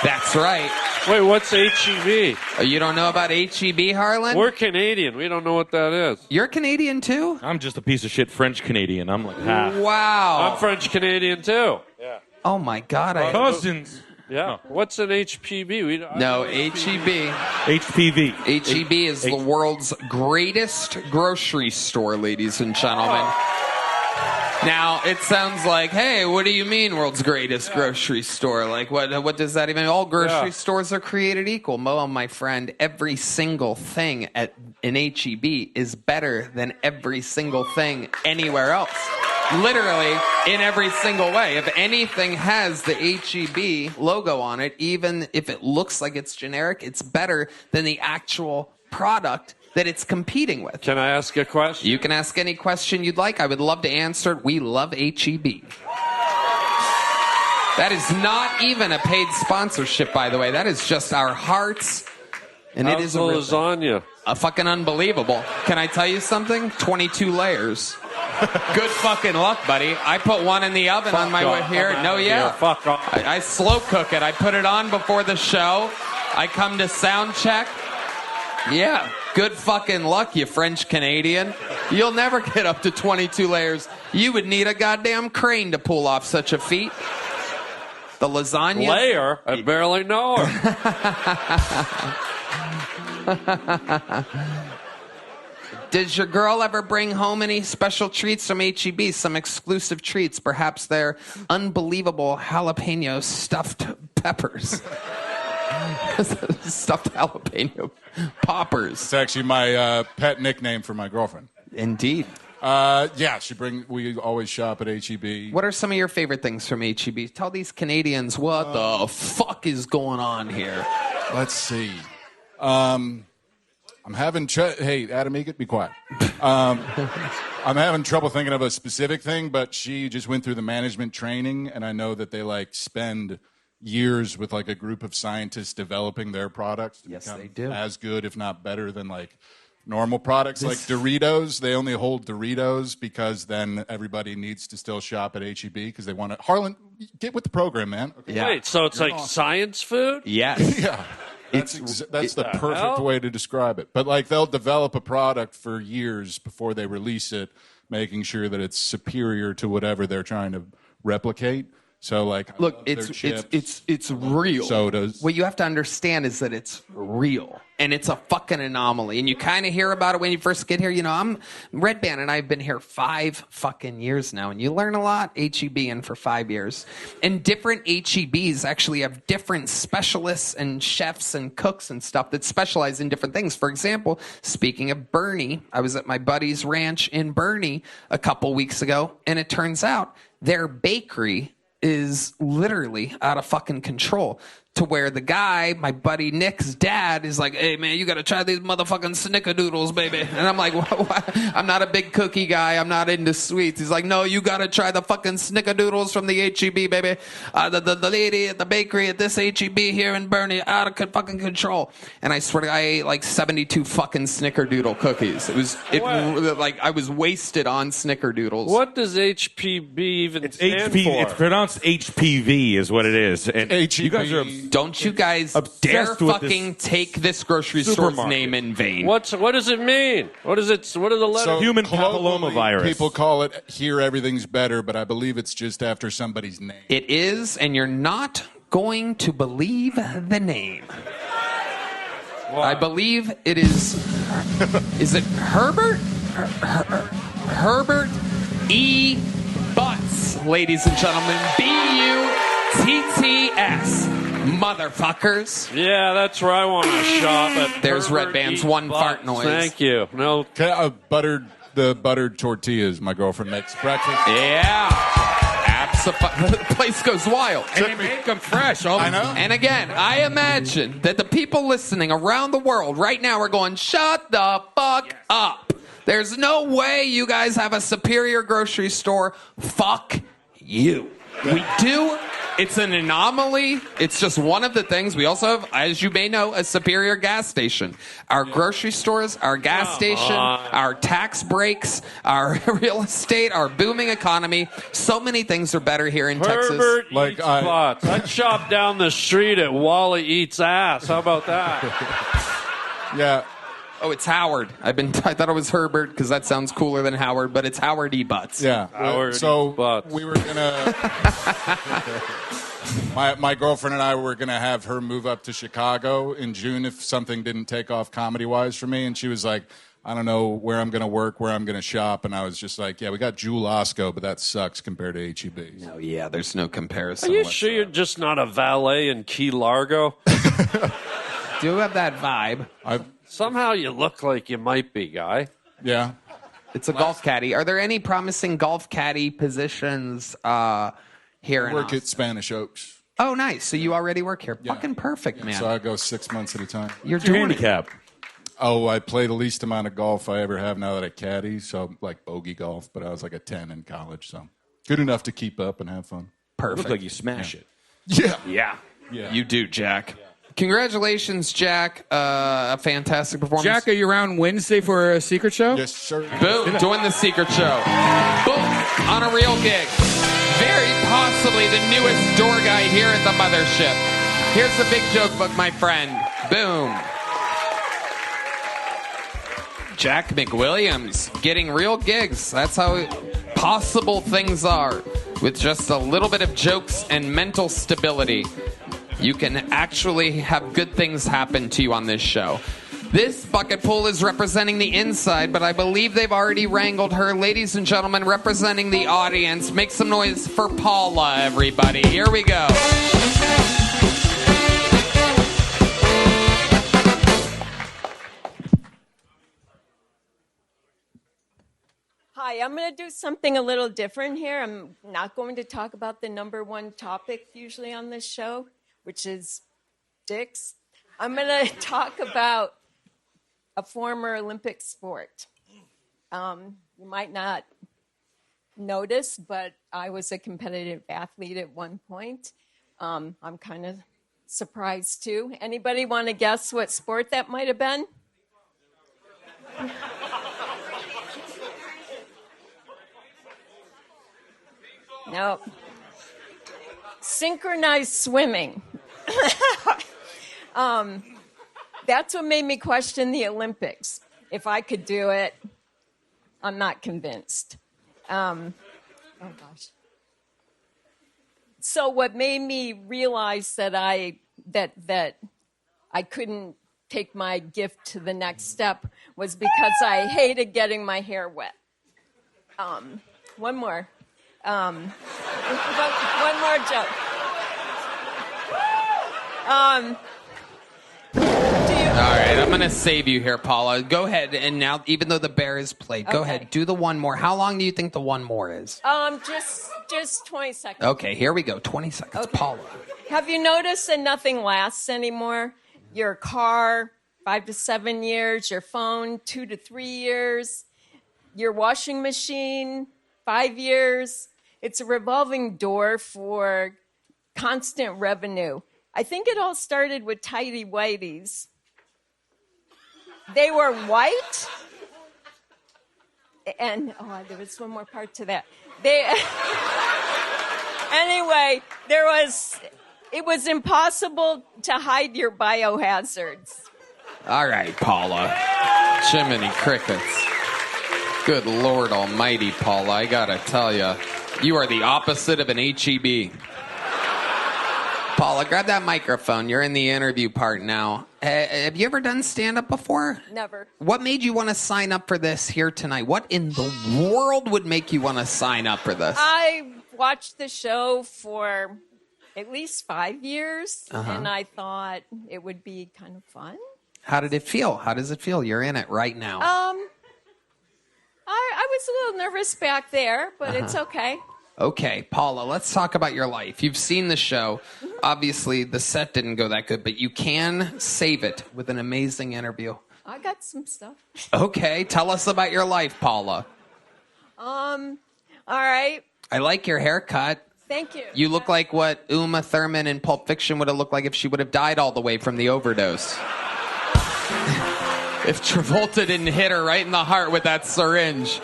That's right. Wait, what's HEB? Oh, you don't know about HEB, Harlan? We're Canadian. We don't know what that is. You're Canadian, too? I'm just a piece of shit French Canadian. I'm like half. Wow. I'm French Canadian, too. Yeah. Oh, my God. Cousins. Yeah. What's an HPV? No, HEB. HPV. HEB is the world's greatest grocery store, ladies and gentlemen. Now, it sounds like, hey, what do you mean world's greatest grocery store? Like, what does that even mean? All grocery stores are created equal. Mo, my friend, every single thing in HEB is better than every single thing anywhere else. Literally, in every single way. If anything has the HEB logo on it, even if it looks like it's generic, it's better than the actual product that it's competing with. Can I ask a question? You can ask any question you'd like. I would love to answer it. We love HEB. That is not even a paid sponsorship, by the way. That is just our hearts. And How's it is the lasagna? A fucking unbelievable. Can I tell you something? 22 layers. Good fucking luck, buddy. I put one in the oven on my way here. No, yeah. Fuck off. I slow cook it. I put it on before the show. I come to sound check. Yeah. Good fucking luck, you French Canadian. You'll never get up to 22 layers. You would need a goddamn crane to pull off such a feat. The lasagna. Layer? I barely know her. Does your girl ever bring home any special treats from HEB? Some exclusive treats, perhaps their unbelievable jalapeno stuffed peppers. Stuffed jalapeno poppers. It's actually my pet nickname for my girlfriend. Indeed. Yeah, we always shop at HEB. What are some of your favorite things from HEB? Tell these Canadians what the fuck is going on here. Let's see. I'm having... Hey, Adam Egan, be quiet. I'm having trouble thinking of a specific thing, but she just went through the management training, and I know that they like spend years with like a group of scientists developing their products to become they do. as good, if not better, than like normal products. Like Doritos, they only hold Doritos because then everybody needs to still shop at HEB because they want to. Harlan, get with the program, man. Okay. Yeah. Wait, so it's like science food? Yes. Yeah. That's the perfect way to describe it. But like they'll develop a product for years before they release it, making sure that it's superior to whatever they're trying to replicate. So like, look, it's real. Sodas. What you have to understand is that it's real, and it's a fucking anomaly. And you kind of hear about it when you first get here. You know, I'm Red Band, and I've been here 5 fucking years now, and you learn a lot. HEB in for 5 years, and different HEBs actually have different specialists and chefs and cooks and stuff that specialize in different things. For example, speaking of Bernie, I was at my buddy's ranch in Bernie a couple weeks ago, and it turns out their bakery is literally out of fucking control, to where the guy, my buddy Nick's dad, is like, hey man, you gotta try these motherfucking snickerdoodles, baby. And I'm like, what? I'm not a big cookie guy, I'm not into sweets. He's like, no, you gotta try the fucking snickerdoodles from the HEB, baby. The lady at the bakery at this HEB here in Bernie, out of fucking control. And I swear to God, I ate like 72 fucking snickerdoodle cookies. Like I was wasted on snickerdoodles. What does HPB even stand for? It's pronounced HPV is what it is. And you guys are don't you guys dare fucking take this grocery store's name in vain. What does it mean? What are the letters? So human papillomavirus. People call it here everything's better, but I believe it's just after somebody's name. It is, and you're not going to believe the name. What? I believe it is. Is it Herbert? Herbert E. Butts, ladies and gentlemen. BUTTS. Motherfuckers. Yeah, that's where I want to shop at. There's Herbert Red Band's E. one Butts. fart noise. Thank you. No, the buttered tortillas my girlfriend makes breakfast. Yeah. The place goes wild. And they make them fresh. I know. And again, I imagine that the people listening around the world right now are going, shut the fuck up. There's no way you guys have a superior grocery store. Fuck you. We do. It's an anomaly. It's just one of the things. We also have, as you may know, a superior gas station. Our grocery stores, our gas station, our tax breaks, our real estate, our booming economy. So many things are better here in Texas. Herbert eats butts. I'd shop down the street at Wally Eats Ass. How about that? Yeah. Oh, it's Howard. I thought it was Herbert because that sounds cooler than Howard, but it's Howard E. Butts. Yeah. Howard so E. Butts. we were gonna. my girlfriend and I were gonna have her move up to Chicago in June if something didn't take off comedy wise for me, and she was like, I don't know where I'm gonna work, where I'm gonna shop, and I was just like, yeah, we got Jewel Osco, but that sucks compared to HEB. No, yeah, there's no comparison. Are you sure you're just not a valet in Key Largo? Do have that vibe. Somehow you look like you might be, guy. Yeah. It's a golf caddy. Are there any promising golf caddy positions here I in work Austin? at Spanish Oaks. Oh, nice. So you already work here. Yeah. Fucking perfect, man. So I go 6 months at a time. You're What's your doing it. handicap? Oh, I play the least amount of golf I ever have now that I caddy, so like bogey golf, but I was like a 10 in college, so good enough to keep up and have fun. Perfect. Look like you smash it. Yeah. Yeah. You do, Jack. Congratulations, Jack. A fantastic performance. Jack, are you around Wednesday for a secret show? Yes, sir. Boom. Doing the secret show. Boom. On a real gig. Very possibly the newest door guy here at the mothership. Here's the big joke book, my friend. Boom. Jack McWilliams getting real gigs. That's how possible things are. With just a little bit of jokes and mental stability, you can actually have good things happen to you on this show. This bucket pool is representing the inside, but I believe they've already wrangled her. Ladies and gentlemen, representing the audience, make some noise for Paula, everybody. Here we go. Hi, I'm going to do something a little different here. I'm not going to talk about the number one topic usually on this show, which is dicks. I'm going to talk about a former Olympic sport. You might not notice, but I was a competitive athlete at one point. I'm kind of surprised too. Anybody want to guess what sport that might have been? No. Synchronized swimming. That's what made me question the Olympics. If I could do it, I'm not convinced. Oh gosh. So what made me realize that I couldn't take my gift to the next step was because I hated getting my hair wet. One more. One more joke. All right, I'm going to save you here, Paula. Go ahead, and now, even though the bear is played, go ahead, do the one more. How long do you think the one more is? Just 20 seconds. Okay, here we go. 20 seconds. Okay. Paula. Have you noticed that nothing lasts anymore? Your car, 5 to 7 years. Your phone, 2 to 3 years. Your washing machine, 5 years. It's a revolving door for constant revenue. I think it all started with tidy whities. They were white. And, there was one more part to that. Anyway, it was impossible to hide your biohazards. All right, Paula. Jiminy crickets. Good Lord almighty, Paula. I got to tell you, you are the opposite of an HEB. Paula, grab that microphone. You're in the interview part now. Have you ever done stand-up before? Never. What made you want to sign up for this here tonight? What in the world would make you want to sign up for this? I watched the show for at least 5 years, and I thought it would be kind of fun. How did it feel? How does it feel? You're in it right now. I was a little nervous back there, but it's okay. Okay, Paula, let's talk about your life. You've seen the show. Obviously, the set didn't go that good, but you can save it with an amazing interview. I got some stuff. Okay, tell us about your life, Paula. All right. I like your haircut. Thank you. You look like what Uma Thurman in Pulp Fiction would have looked like if she would have died all the way from the overdose. If Travolta didn't hit her right in the heart with that syringe,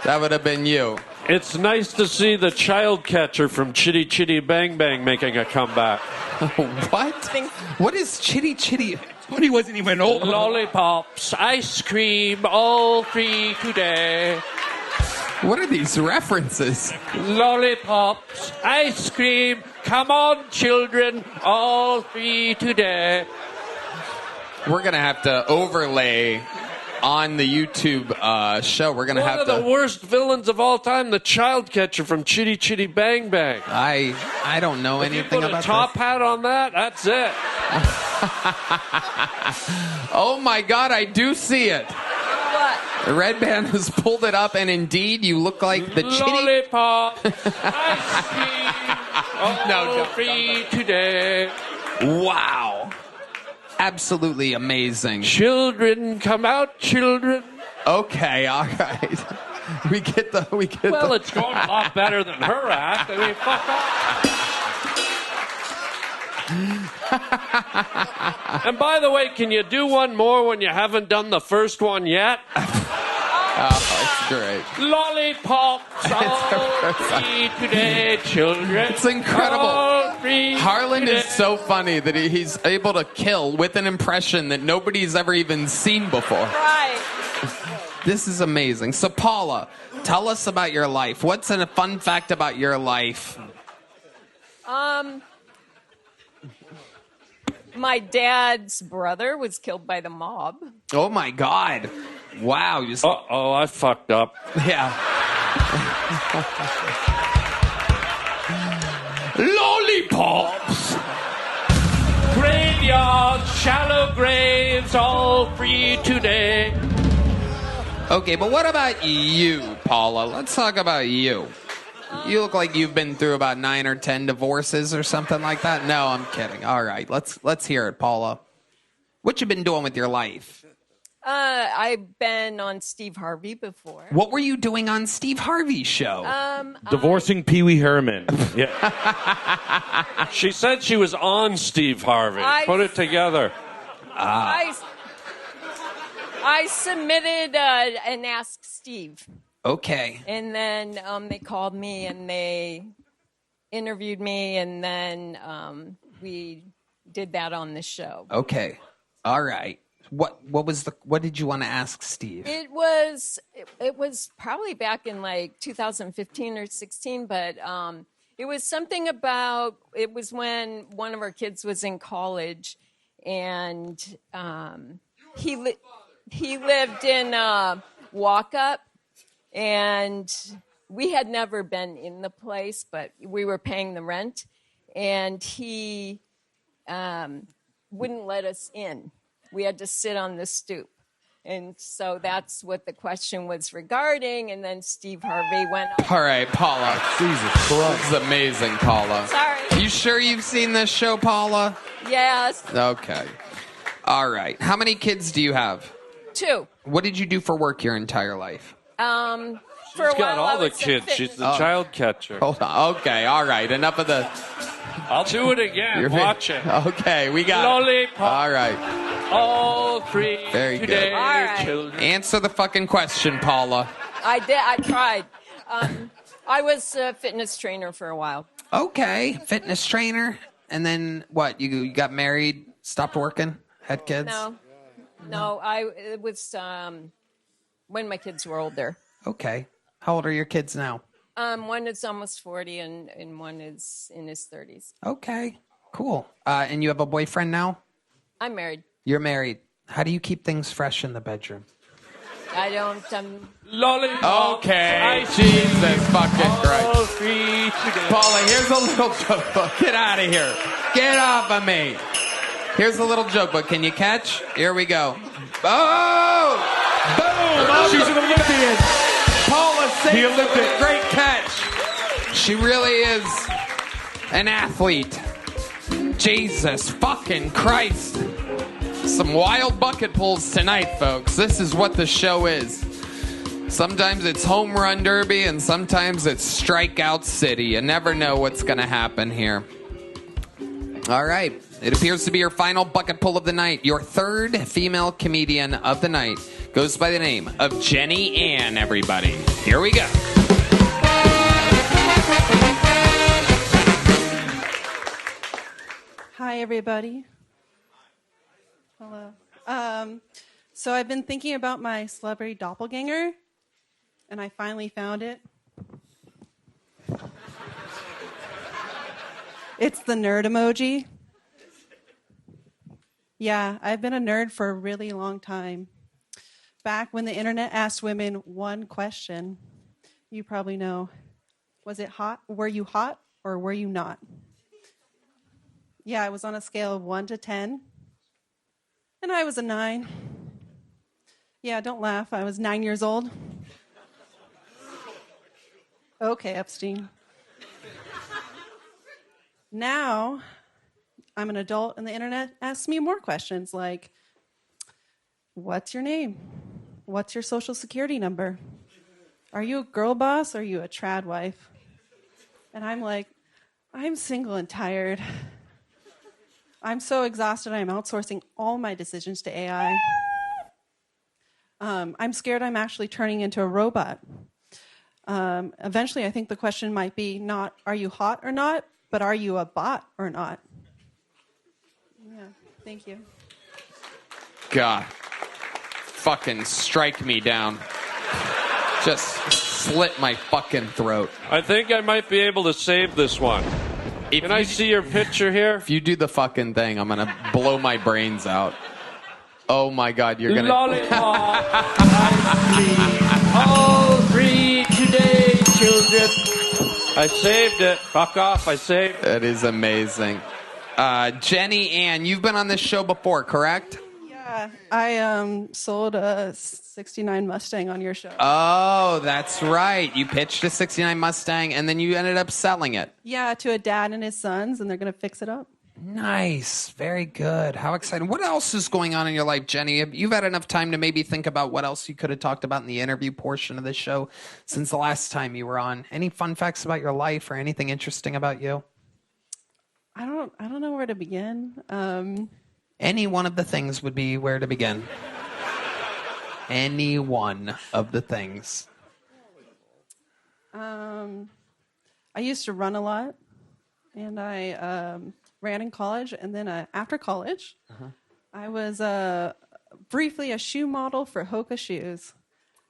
that would have been you. It's nice to see the child catcher from Chitty Chitty Bang Bang making a comeback. What? What is Chitty Chitty? When he wasn't even old. Lollipops, ice cream, all free today. What are these references? Lollipops, ice cream, come on, children, all free today. We're going to have to overlay on the YouTube show. We're going to have to... One of the worst villains of all time, the child catcher from Chitty Chitty Bang Bang. I don't know anything about this. If you put a top hat on that, that's it. Oh, my God, I do see it. What? The red band has pulled it up, and indeed, you look like the Chitty... Lollipop, ice cream, all free today. Wow. Absolutely amazing. Children, come out, children. Okay, all right. We get the... Well, it's going a lot better than her act. I mean, fuck off. And by the way, can you do one more when you haven't done the first one yet? Oh, it's great. Lollipops, all free today, children. It's incredible. All free Harlan today. is so funny that he's able to kill with an impression that nobody's ever even seen before. Right. This is amazing. So, Paula, tell us about your life. What's a fun fact about your life? My dad's brother was killed by the mob. Oh, my God. Wow. Uh-oh, I fucked up. Yeah. Lollipops. Graveyards, shallow graves, all free today. Okay, but what about you, Paula? Let's talk about you. You look like you've been through about 9 or 10 divorces or something like that. No, I'm kidding. All right, let's hear it, Paula. What you been doing with your life? I've been on Steve Harvey before. What were you doing on Steve Harvey's show? Divorcing Pee Wee Herman. Yeah. She said she was on Steve Harvey. Put it together. I submitted an Ask Steve. Okay. And then they called me and they interviewed me, and then we did that on the show. Okay. All right. What did you want to ask Steve? It was probably back in like 2015 or 16, but it was something about, it was when one of our kids was in college, and he lived in Walk Up, and we had never been in the place, but we were paying the rent, and he wouldn't let us in. We had to sit on the stoop. And so that's what the question was regarding. And then Steve Harvey went on. All right, Paula. Jesus Christ. This is amazing, Paula. Sorry. You sure you've seen this show, Paula? Yes. Okay. All right. How many kids do you have? 2. What did you do for work your entire life? For a She's while, got all I the was a kids. She's fitness- the child catcher. Hold on. Okay. All right. Enough of the... I'll do it again. Watch it. Okay. We got Lollipop. it. All right. All free Very good. today, All right. children. Answer the fucking question, Paula. I did. I tried. I was a fitness trainer for a while. Okay. Fitness trainer. And then what? You got married, stopped working, had kids? No. It was when my kids were older. Okay. How old are your kids now? One is almost 40, and one is in his 30s. Okay. Cool. And you have a boyfriend now? I'm married. You're married. How do you keep things fresh in the bedroom? I don't. Lollipop. Okay. Jesus fucking All Christ. free today. Paula, here's a little joke book. Get out of here. Get off of me. Here's a little joke book. Can you catch? Here we go. Oh! Boom! She's an Olympian. Paula saved The it with Olympic. a great catch. She really is an athlete. Jesus fucking Christ. Some wild bucket pulls tonight, folks. This is what the show is. Sometimes it's home run derby and sometimes it's strikeout city. You never know what's going to happen here. All right. It appears to be your final bucket pull of the night. Your third female comedian of the night goes by the name of Jenny Ann, everybody. Here we go. Hi, everybody. Hello. So I've been thinking about my celebrity doppelganger, and I finally found it. It's the nerd emoji. Yeah, I've been a nerd for a really long time. Back when the internet asked women one question, you probably know, was it hot? Were you hot or were you not? Yeah, I was on a scale of 1 to 10, and I was a 9. Yeah, don't laugh. I was 9 years old. Okay, Epstein. Now, I'm an adult, and the internet asks me more questions like, what's your name? What's your social security number? Are you a girl boss or are you a trad wife? And I'm like, I'm single and tired. I'm so exhausted, I'm outsourcing all my decisions to AI. I'm scared I'm actually turning into a robot. Eventually, I think the question might be not, are you hot or not, but are you a bot or not? Yeah, thank you. God. Fucking strike me down. Just slit my fucking throat. I think I might be able to save this one. Can I see your picture here? If you do the fucking thing, I'm gonna blow my brains out. Oh my God, you're gonna... Lollipop. All free today, children. I saved it. Fuck off, I saved it. That is amazing. Jenny Ann, you've been on this show before, correct? Yeah, I sold a 69 Mustang on your show. Oh, that's right. You pitched a 69 Mustang, and then you ended up selling it. Yeah, to a dad and his sons, and they're going to fix it up. Nice. Very good. How exciting. What else is going on in your life, Jenny? You've had enough time to maybe think about what else you could have talked about in the interview portion of the show since the last time you were on. Any fun facts about your life or anything interesting about you? I don't know where to begin. Any one of the things would be where to begin. Any one of the things. I used to run a lot, and I ran in college, and then after college, I was briefly a shoe model for Hoka shoes.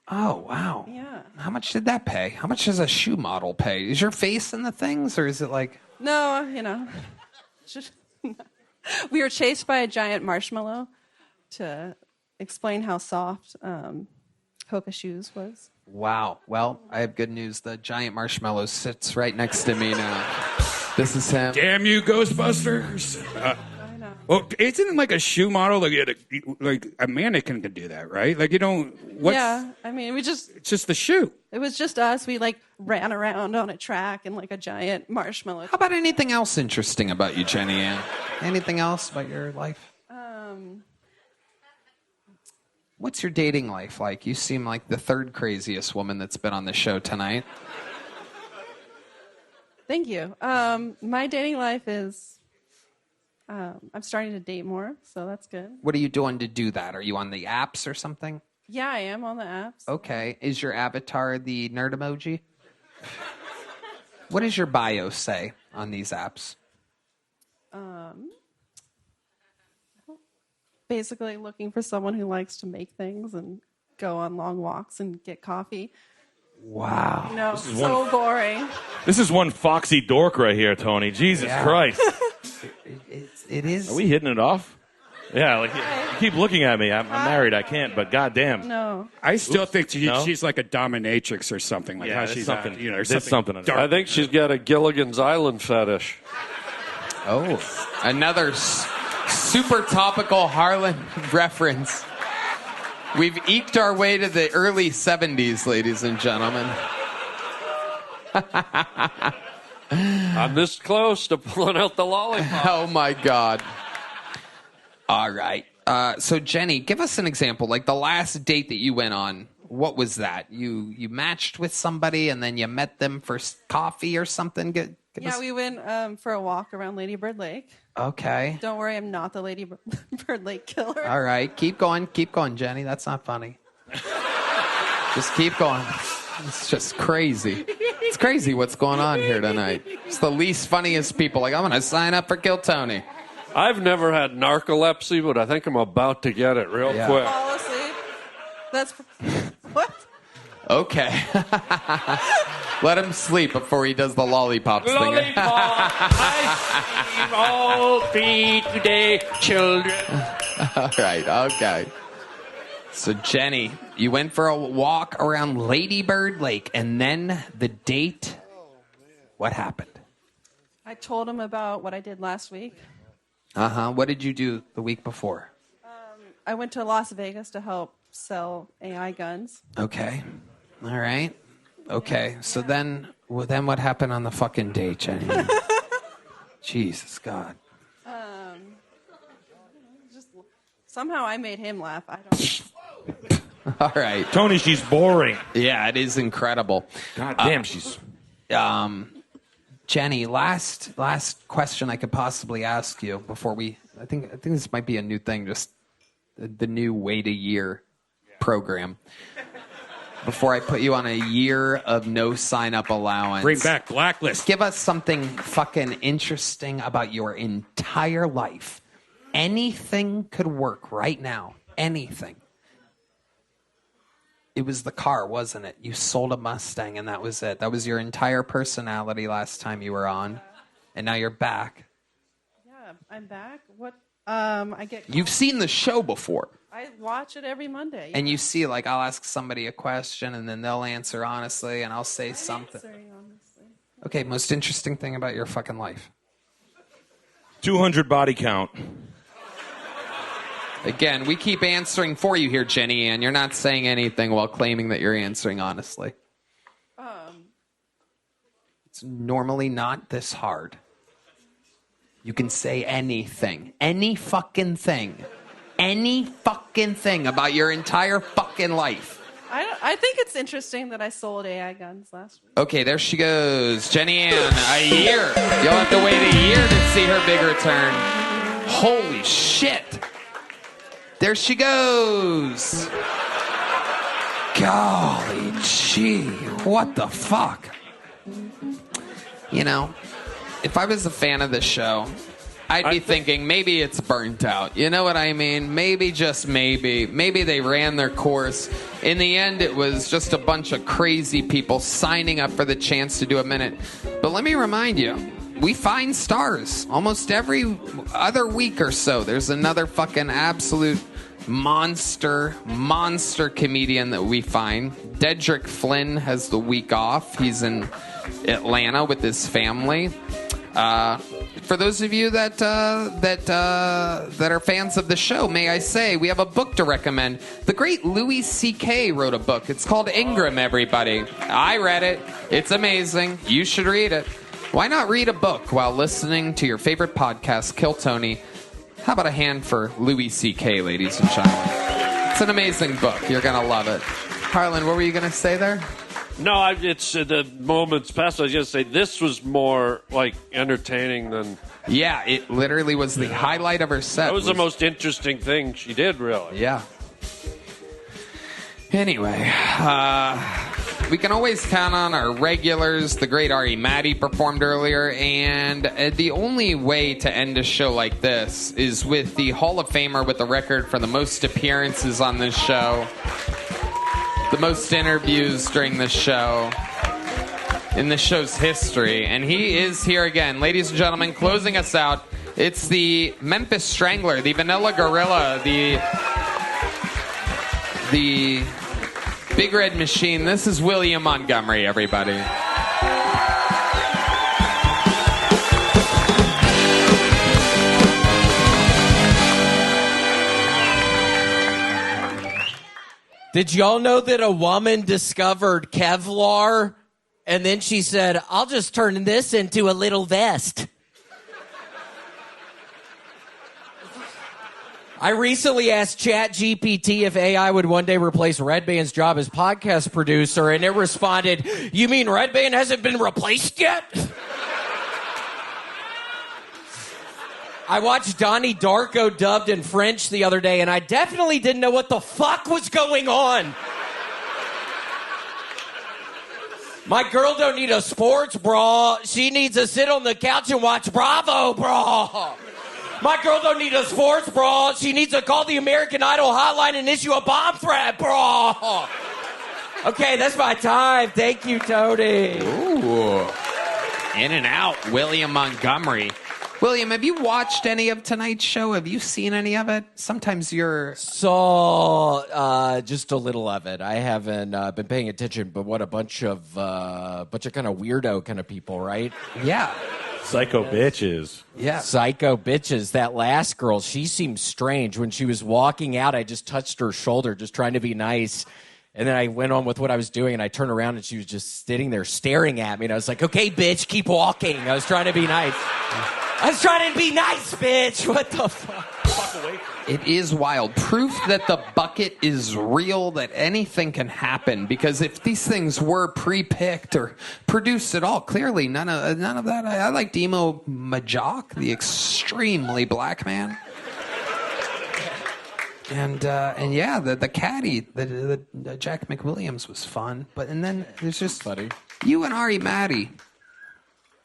Oh, wow. Yeah. How much did that pay? How much does a shoe model pay? Is your face in the things, or is it like... No, just, we were chased by a giant marshmallow to explain how soft Hoka shoes was. Wow. Well, I have good news. The giant marshmallow sits right next to me now. This is him. Damn you, Ghostbusters! I know. Well, isn't it like a shoe model? Like a mannequin can do that, right? Like you don't. Yeah, I mean, it's just the shoe. It was just us. We ran around on a track in like a giant marshmallow. How about anything else interesting about you, Jenny Ann? Anything else about your life? What's your dating life like? You seem like the third craziest woman that's been on the show tonight. Thank you. My dating life is, I'm starting to date more, so that's good. What are you doing to do that? Are you on the apps or something? Yeah, I am on the apps. Okay. Is your avatar the nerd emoji? What does your bio say on these apps? Basically looking for someone who likes to make things and go on long walks and get coffee. Wow. No, so boring. This is one foxy dork right here, Tony. Jesus Christ. It is. Are we hitting it off? Yeah, like you keep looking at me. I'm married. I can't, but goddamn. No. I still think No? she's like a dominatrix or something. Like Yeah, how there's she's something- or there's something in it. I think she's got a Gilligan's Island fetish. Oh, another super topical Harlan reference. We've eked our way to the early 70s, ladies and gentlemen. I'm this close to pulling out the lollipop. Oh, my God. All right. So, Jenny, give us an example. Like the last date that you went on, what was that? You matched with somebody and then you met them for coffee or something? Give Yeah, us... we went for a walk around Lady Bird Lake. Okay. Don't worry, I'm not the Lady Bird Lake killer. All right. Keep going, Jenny. That's not funny. Just keep going. It's just crazy. It's crazy what's going on here tonight. It's the least funniest people. Like, I'm going to sign up for Kill Tony. I've never had narcolepsy, but I think I'm about to get it real quick. Policy. That's what? Okay. Let him sleep before he does the lollipops thing. Lollipop, I all be today, children. All right, okay. So, Jenny, you went for a walk around Lady Bird Lake, and then the date. What happened? I told him about what I did last week. What did you do the week before? I went to Las Vegas to help sell AI guns. Okay. All right. Okay. So then what happened on the fucking date, Jenny? Jesus God. Just somehow I made him laugh. I don't. All right. Tony, she's boring. Yeah, it is incredible. God damn, she's... Jenny, last question I could possibly ask you before we... I think this might be a new thing, just the new wait a year program. Before I put you on a year of no sign-up allowance. Bring back blacklist. Give us something fucking interesting about your entire life. Anything could work right now. Anything. It was the car, wasn't it? You sold a Mustang and that was it. That was your entire personality last time you were on. And now you're back. Yeah, I'm back. What? I get. You've seen the show before. I watch it every Monday. And you see, like, I'll ask somebody a question and then they'll answer honestly and I'll say something. Okay, most interesting thing about your fucking life. 200 body count. Again, we keep answering for you here, Jenny Ann. You're not saying anything while claiming that you're answering honestly. It's normally not this hard. You can say anything. Any fucking thing. Any fucking thing about your entire fucking life. I think it's interesting that I sold AI guns last week. Okay, there she goes. Jenny Ann, a year. You'll have to wait a year to see her big return. Holy shit. There she goes. Golly gee, what the fuck? You know, if I was a fan of this show, I'd be thinking maybe it's burnt out. You know what I mean? Maybe, just maybe. Maybe they ran their course. In the end, it was just a bunch of crazy people signing up for the chance to do a minute. But let me remind you, we find stars almost every other week or so. There's another fucking absolute monster comedian that we find. Dedrick Flynn has the week off. He's in Atlanta with his family. For those of you that are fans of the show, may I say, we have a book to recommend. The great Louis C.K. wrote a book. It's called Ingram, everybody. I read it. It's amazing. You should read it. Why not read a book while listening to your favorite podcast, Kill Tony? How about a hand for Louis C.K., ladies and gentlemen? It's an amazing book. You're going to love it. Harlan, what were you going to say there? No, it's the moments past. I was going to say this was more like entertaining than. Yeah, it literally was the highlight of her set. That was the most interesting thing she did, really. Yeah. Anyway, we can always count on our regulars. The great Ari Maddie performed earlier, and the only way to end a show like this is with the Hall of Famer with the record for the most appearances on this show. The most interviews during this show in the show's history. And he is here again. Ladies and gentlemen, closing us out, it's the Memphis Strangler, the Vanilla Gorilla, the Big Red Machine. This is William Montgomery, everybody. Did y'all know that a woman discovered Kevlar and then she said, I'll just turn this into a little vest? I recently asked ChatGPT if AI would one day replace Red Band's job as podcast producer, and it responded, you mean Red Band hasn't been replaced yet? I watched Donnie Darko dubbed in French the other day, and I definitely didn't know what the fuck was going on. My girl don't need a sports bra. She needs to sit on the couch and watch Bravo bra. My girl don't need a sports bra. She needs to call the American Idol hotline and issue a bomb threat bra. Okay, that's my time. Thank you, Tony. Ooh. In and out, William Montgomery. William, have you watched any of tonight's show? Have you seen any of it? Sometimes you're... Saw just a little of it. I haven't been paying attention, but what a bunch of kind of weirdo kind of people, right? Yeah. Psycho bitches. Yeah. Psycho bitches. That last girl, she seemed strange. When she was walking out, I just touched her shoulder, just trying to be nice. And then I went on with what I was doing, and I turned around, and she was just sitting there staring at me. And I was like, okay, bitch, keep walking. I was trying to be nice. I was trying to be nice, bitch. What the fuck? Fuck away from me. It is wild. Proof that the bucket is real, that anything can happen. Because if these things were pre-picked or produced at all, clearly none of that. I liked Emo Majok, the extremely black man. And yeah, the caddy, the Jack McWilliams was fun. And then there's just funny. You and Ari Maddie.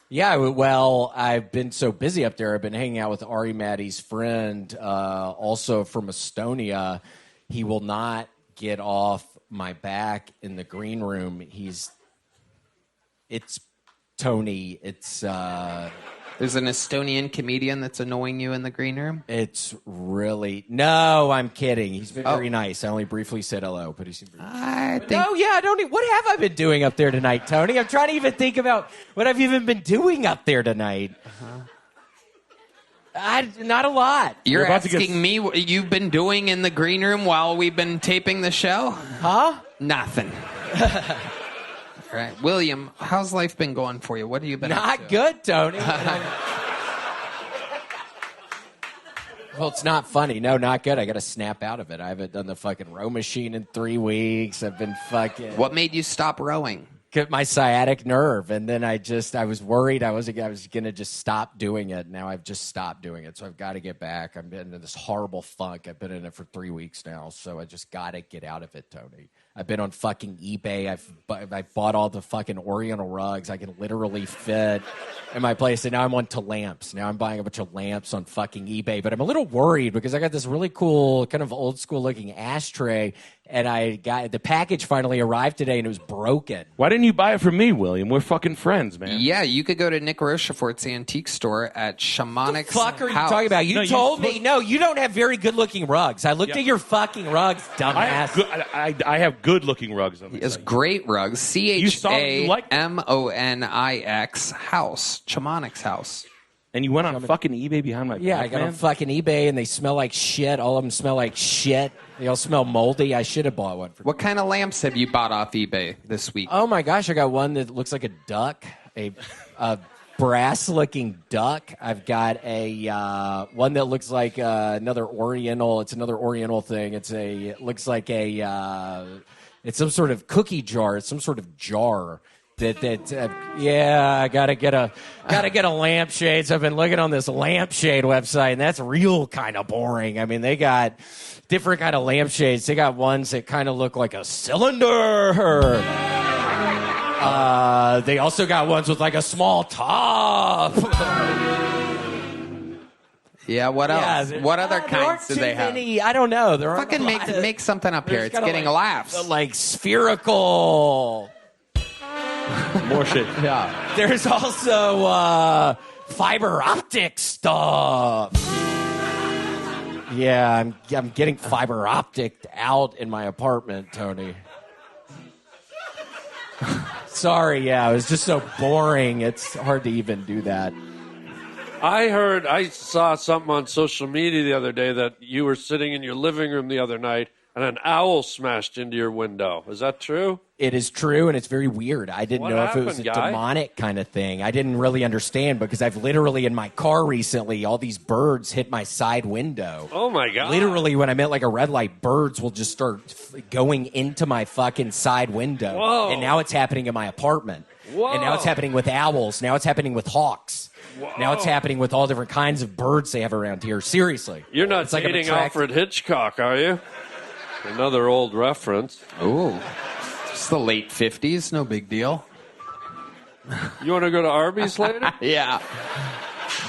Yeah, well, I've been so busy up there. I've been hanging out with Ari Maddie's friend, also from Estonia. He will not get off my back in the green room. It's Tony. There's an Estonian comedian that's annoying you in the green room? It's really... No, I'm kidding. He's been very nice. I only briefly said hello, but he seemed very nice. No, yeah, I don't... What have I been doing up there tonight, Tony? I'm trying to even think about what I've even been doing up there tonight. Not a lot. You're asking me what you've been doing in the green room while we've been taping the show? Huh? Nothing. All right. William, how's life been going for you? What have you been up to? Not good, Tony. Well, it's not funny. No, not good. I got to snap out of it. I haven't done the fucking row machine in 3 weeks. I've been fucking... What made you stop rowing? Get my sciatic nerve, and then I was worried I was going to just stop doing it. Now I've just stopped doing it, so I've got to get back. I've been in this horrible funk. I've been in it for 3 weeks now, so I just got to get out of it, Tony. I've been on fucking eBay. I bought all the fucking Oriental rugs I can literally fit in my place, and now I'm on to lamps. Now I'm buying a bunch of lamps on fucking eBay, but I'm a little worried because I got this really cool kind of old school looking ashtray, and the package finally arrived today, and it was broken. Why didn't you buy it from me, William? We're fucking friends, man. Yeah, you could go to Nick Rochefort's antique store at Shamanic's What the fuck are you house. talking about? You told me. No, you don't have very good-looking rugs. I looked at your fucking rugs, dumbass. I have good-looking rugs on this. It's great rugs. Chamonix house. Shamanic's house. And you went on fucking eBay behind my back, I got man? on fucking eBay, and they smell like shit. All of them smell like shit. They all smell moldy. I should have bought one. What kind of lamps have you bought off eBay this week? Oh, my gosh. I got one that looks like a duck, a brass-looking duck. I've got a one that looks like another Oriental. It's another Oriental thing. It looks like it's some sort of cookie jar. It's some sort of jar. I gotta get a lampshade. So I've been looking on this lampshade website, and that's real kind of boring. I mean, they got different kind of lampshades. They got ones that kind of look like a cylinder. They also got ones with like a small top. Yeah, what else? What other kinds do they have? Many, I don't know. There aren't fucking make something up here. It's getting laughs. Like spherical. More shit. Yeah. There's also fiber optic stuff. Yeah, I'm getting fiber optic out in my apartment, Tony. Sorry, it was just so boring. It's hard to even do that. I saw something on social media the other day that you were sitting in your living room the other night and an owl smashed into your window. Is that true? It is true, and it's very weird. I didn't know if it was a guy? demonic kind of thing. I didn't really understand because I've literally, in my car recently, all these birds hit my side window. Oh, my God. Literally, when I'm at like a red light, birds will just start going into my fucking side window. Whoa. And now it's happening in my apartment. Whoa. And now it's happening with owls. Now it's happening with hawks. Whoa. Now it's happening with all different kinds of birds they have around here. Seriously. You're not It's like I'm dating attracted- Alfred Hitchcock, are you? Another old reference. Ooh. It's the late 50s. No big deal. You want to go to Arby's later? Yeah.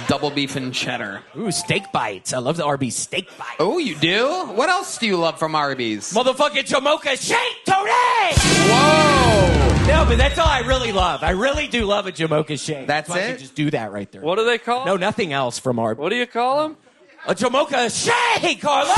Double beef and cheddar. Ooh, steak bites. I love the Arby's steak bites. Oh, you do? What else do you love from Arby's? Motherfucking Jamocha shake, Tony! Whoa! No, but that's all I really love. I really do love a Jamocha shake. That's why I it? could just do that right there. What do they call No, nothing else from Arby's. What do you call them? A Jamocha shake, Carla!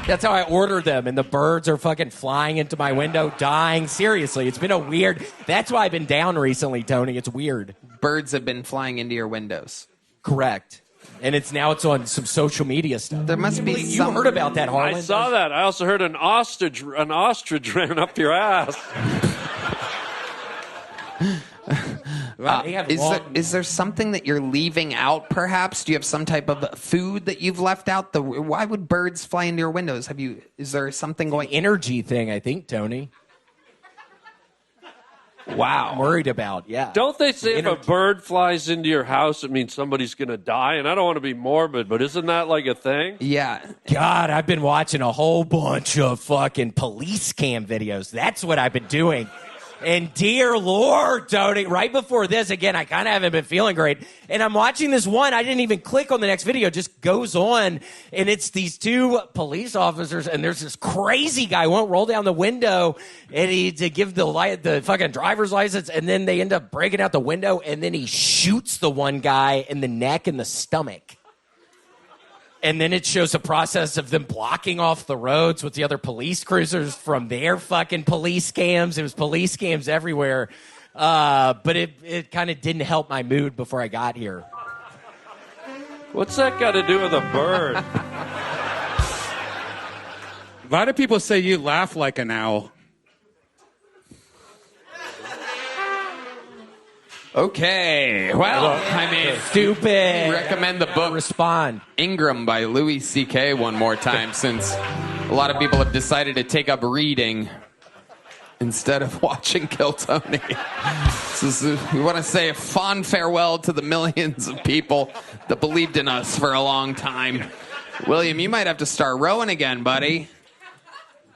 That's how I order them, and the birds are fucking flying into my window, dying. Seriously, it's been a weird... That's why I've been down recently, Tony. It's weird. Birds have been flying into your windows. Correct. And it's on some social media stuff. There must be You some... heard about that, Harlan? I saw that. I also heard an ostrich ran up your ass. Is there something that you're leaving out, perhaps? Do you have some type of food that you've left out? Why would birds fly into your windows? Is there something going... Energy thing, I think, Tony. Wow. I'm worried about, yeah. Don't they say if a bird flies into your house, it means somebody's going to die? And I don't want to be morbid, but isn't that like a thing? Yeah. God, I've been watching a whole bunch of fucking police cam videos. That's what I've been doing. And dear Lord, Tony, right before this, again, I kind of haven't been feeling great. And I'm watching this one. I didn't even click on the next video. It just goes on. And it's these two police officers. And there's this crazy guy won't roll down the window and to give the fucking driver's license. And then they end up breaking out the window. And then he shoots the one guy in the neck and the stomach. And then it shows the process of them blocking off the roads with the other police cruisers from their fucking police cams. It was police cams everywhere. But it kind of didn't help my mood before I got here. What's that got to do with a bird? A lot of people say you laugh like an owl. Okay. Well, I mean, Stupid. recommend the book Respond. Ingram by Louis C.K. one more time, since a lot of people have decided to take up reading instead of watching Kill Tony. We want to say a fond farewell to the millions of people that believed in us for a long time. William, you might have to start rowing again, buddy.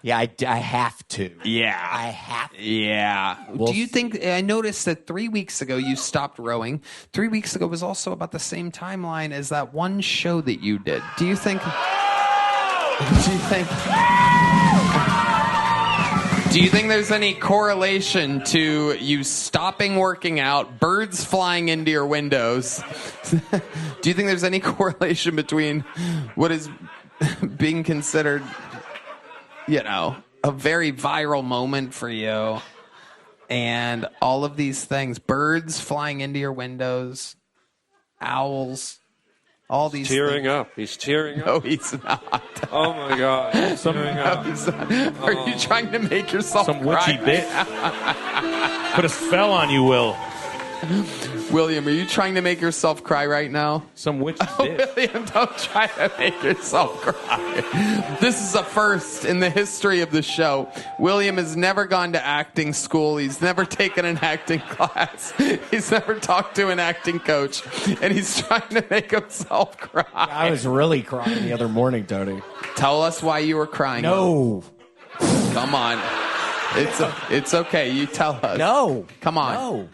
Yeah, I have to. Yeah. I have to. Yeah. Do you think, I noticed that 3 weeks ago you stopped rowing. 3 weeks ago was also about the same timeline as that one show that you did. Do you think there's any correlation to you stopping working out, birds flying into your windows? Do you think there's any correlation between what is being considered, a very viral moment for you and all of these things? Birds flying into your windows, owls, all these tearing things. up. He's tearing up. No, he's not. Oh my God. He's tearing up. Are you trying to make yourself Some cry witchy bit. Put a spell on you, Will. William, are you trying to make yourself cry right now? Some witchy bit. William, don't try to make yourself cry. This is a first in the history of the show. William has never gone to acting school. He's never taken an acting class. He's never talked to an acting coach. And he's trying to make himself cry. I was really crying the other morning, Tony. Tell us why you were crying. No. Come on. It's okay. You tell us. No. Come on. No.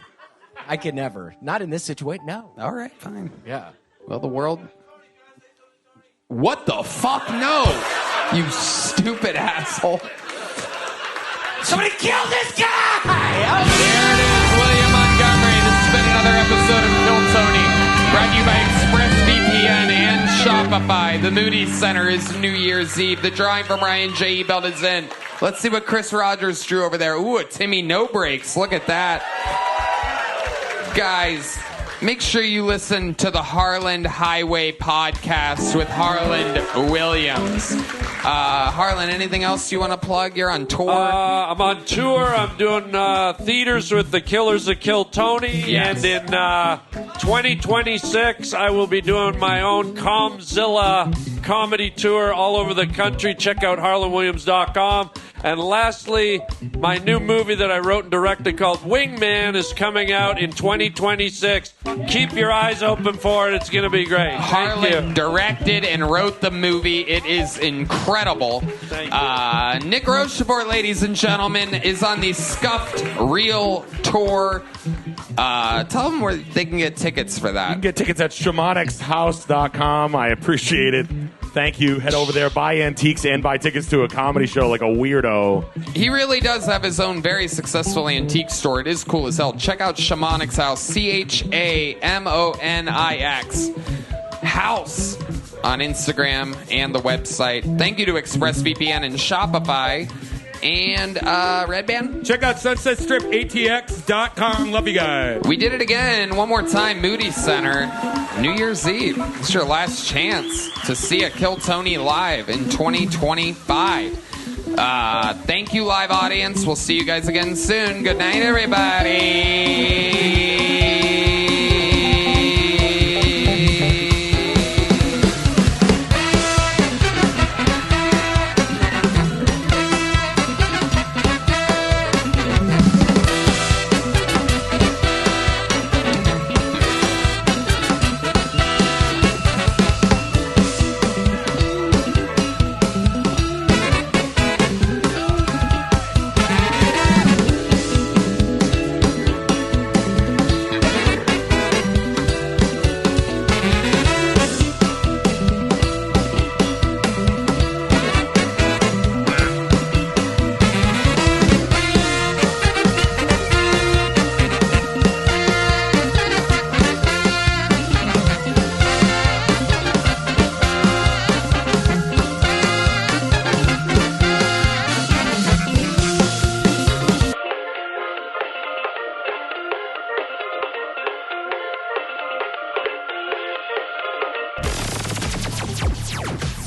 I could never. Not in this situation. No. All right, fine. Yeah. Well, the world. What the fuck? No. You stupid asshole. Somebody kill this guy! There it is, William Montgomery. This has been another episode of Kill Tony, brought to you by ExpressVPN and Shopify. The Moody Center is New Year's Eve. The drawing from Ryan J. Ebelt is in. Let's see what Chris Rogers drew over there. Ooh, a Timmy No Breaks. Look at that. Guys, make sure you listen to the Harland Highway podcast with Harland Williams. Harlan, anything else you want to plug? You're on tour. I'm on tour. I'm doing theaters with the Killers of Kill Tony. Yes. And in 2026, I will be doing my own Comzilla comedy tour all over the country. Check out harlanwilliams.com. And lastly, my new movie that I wrote and directed called Wingman is coming out in 2026. Keep your eyes open for it. It's going to be great. Harlan directed and wrote the movie. It is incredible. Nick Rochefort, ladies and gentlemen, is on the Scuffed Reel tour. Tell them where they can get tickets for that. You can get tickets at shamanicshouse.com. I appreciate it. Thank you. Head over there, buy antiques, and buy tickets to a comedy show like a weirdo. He really does have his own very successful antique store. It is cool as hell. Check out Shamanics House, CHAMONIX House on Instagram and the website. Thank you to ExpressVPN and Shopify. And Red Band? Check out sunsetstripatx.com. Love you guys. We did it again. One more time. Moody Center. New Year's Eve. It's your last chance to see a Kill Tony live in 2025. Thank you, live audience. We'll see you guys again soon. Good night, everybody.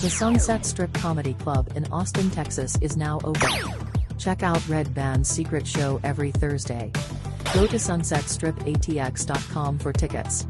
The Sunset Strip Comedy Club in Austin, Texas is now open. Check out Red Band's secret show every Thursday. Go to sunsetstripatx.com for tickets.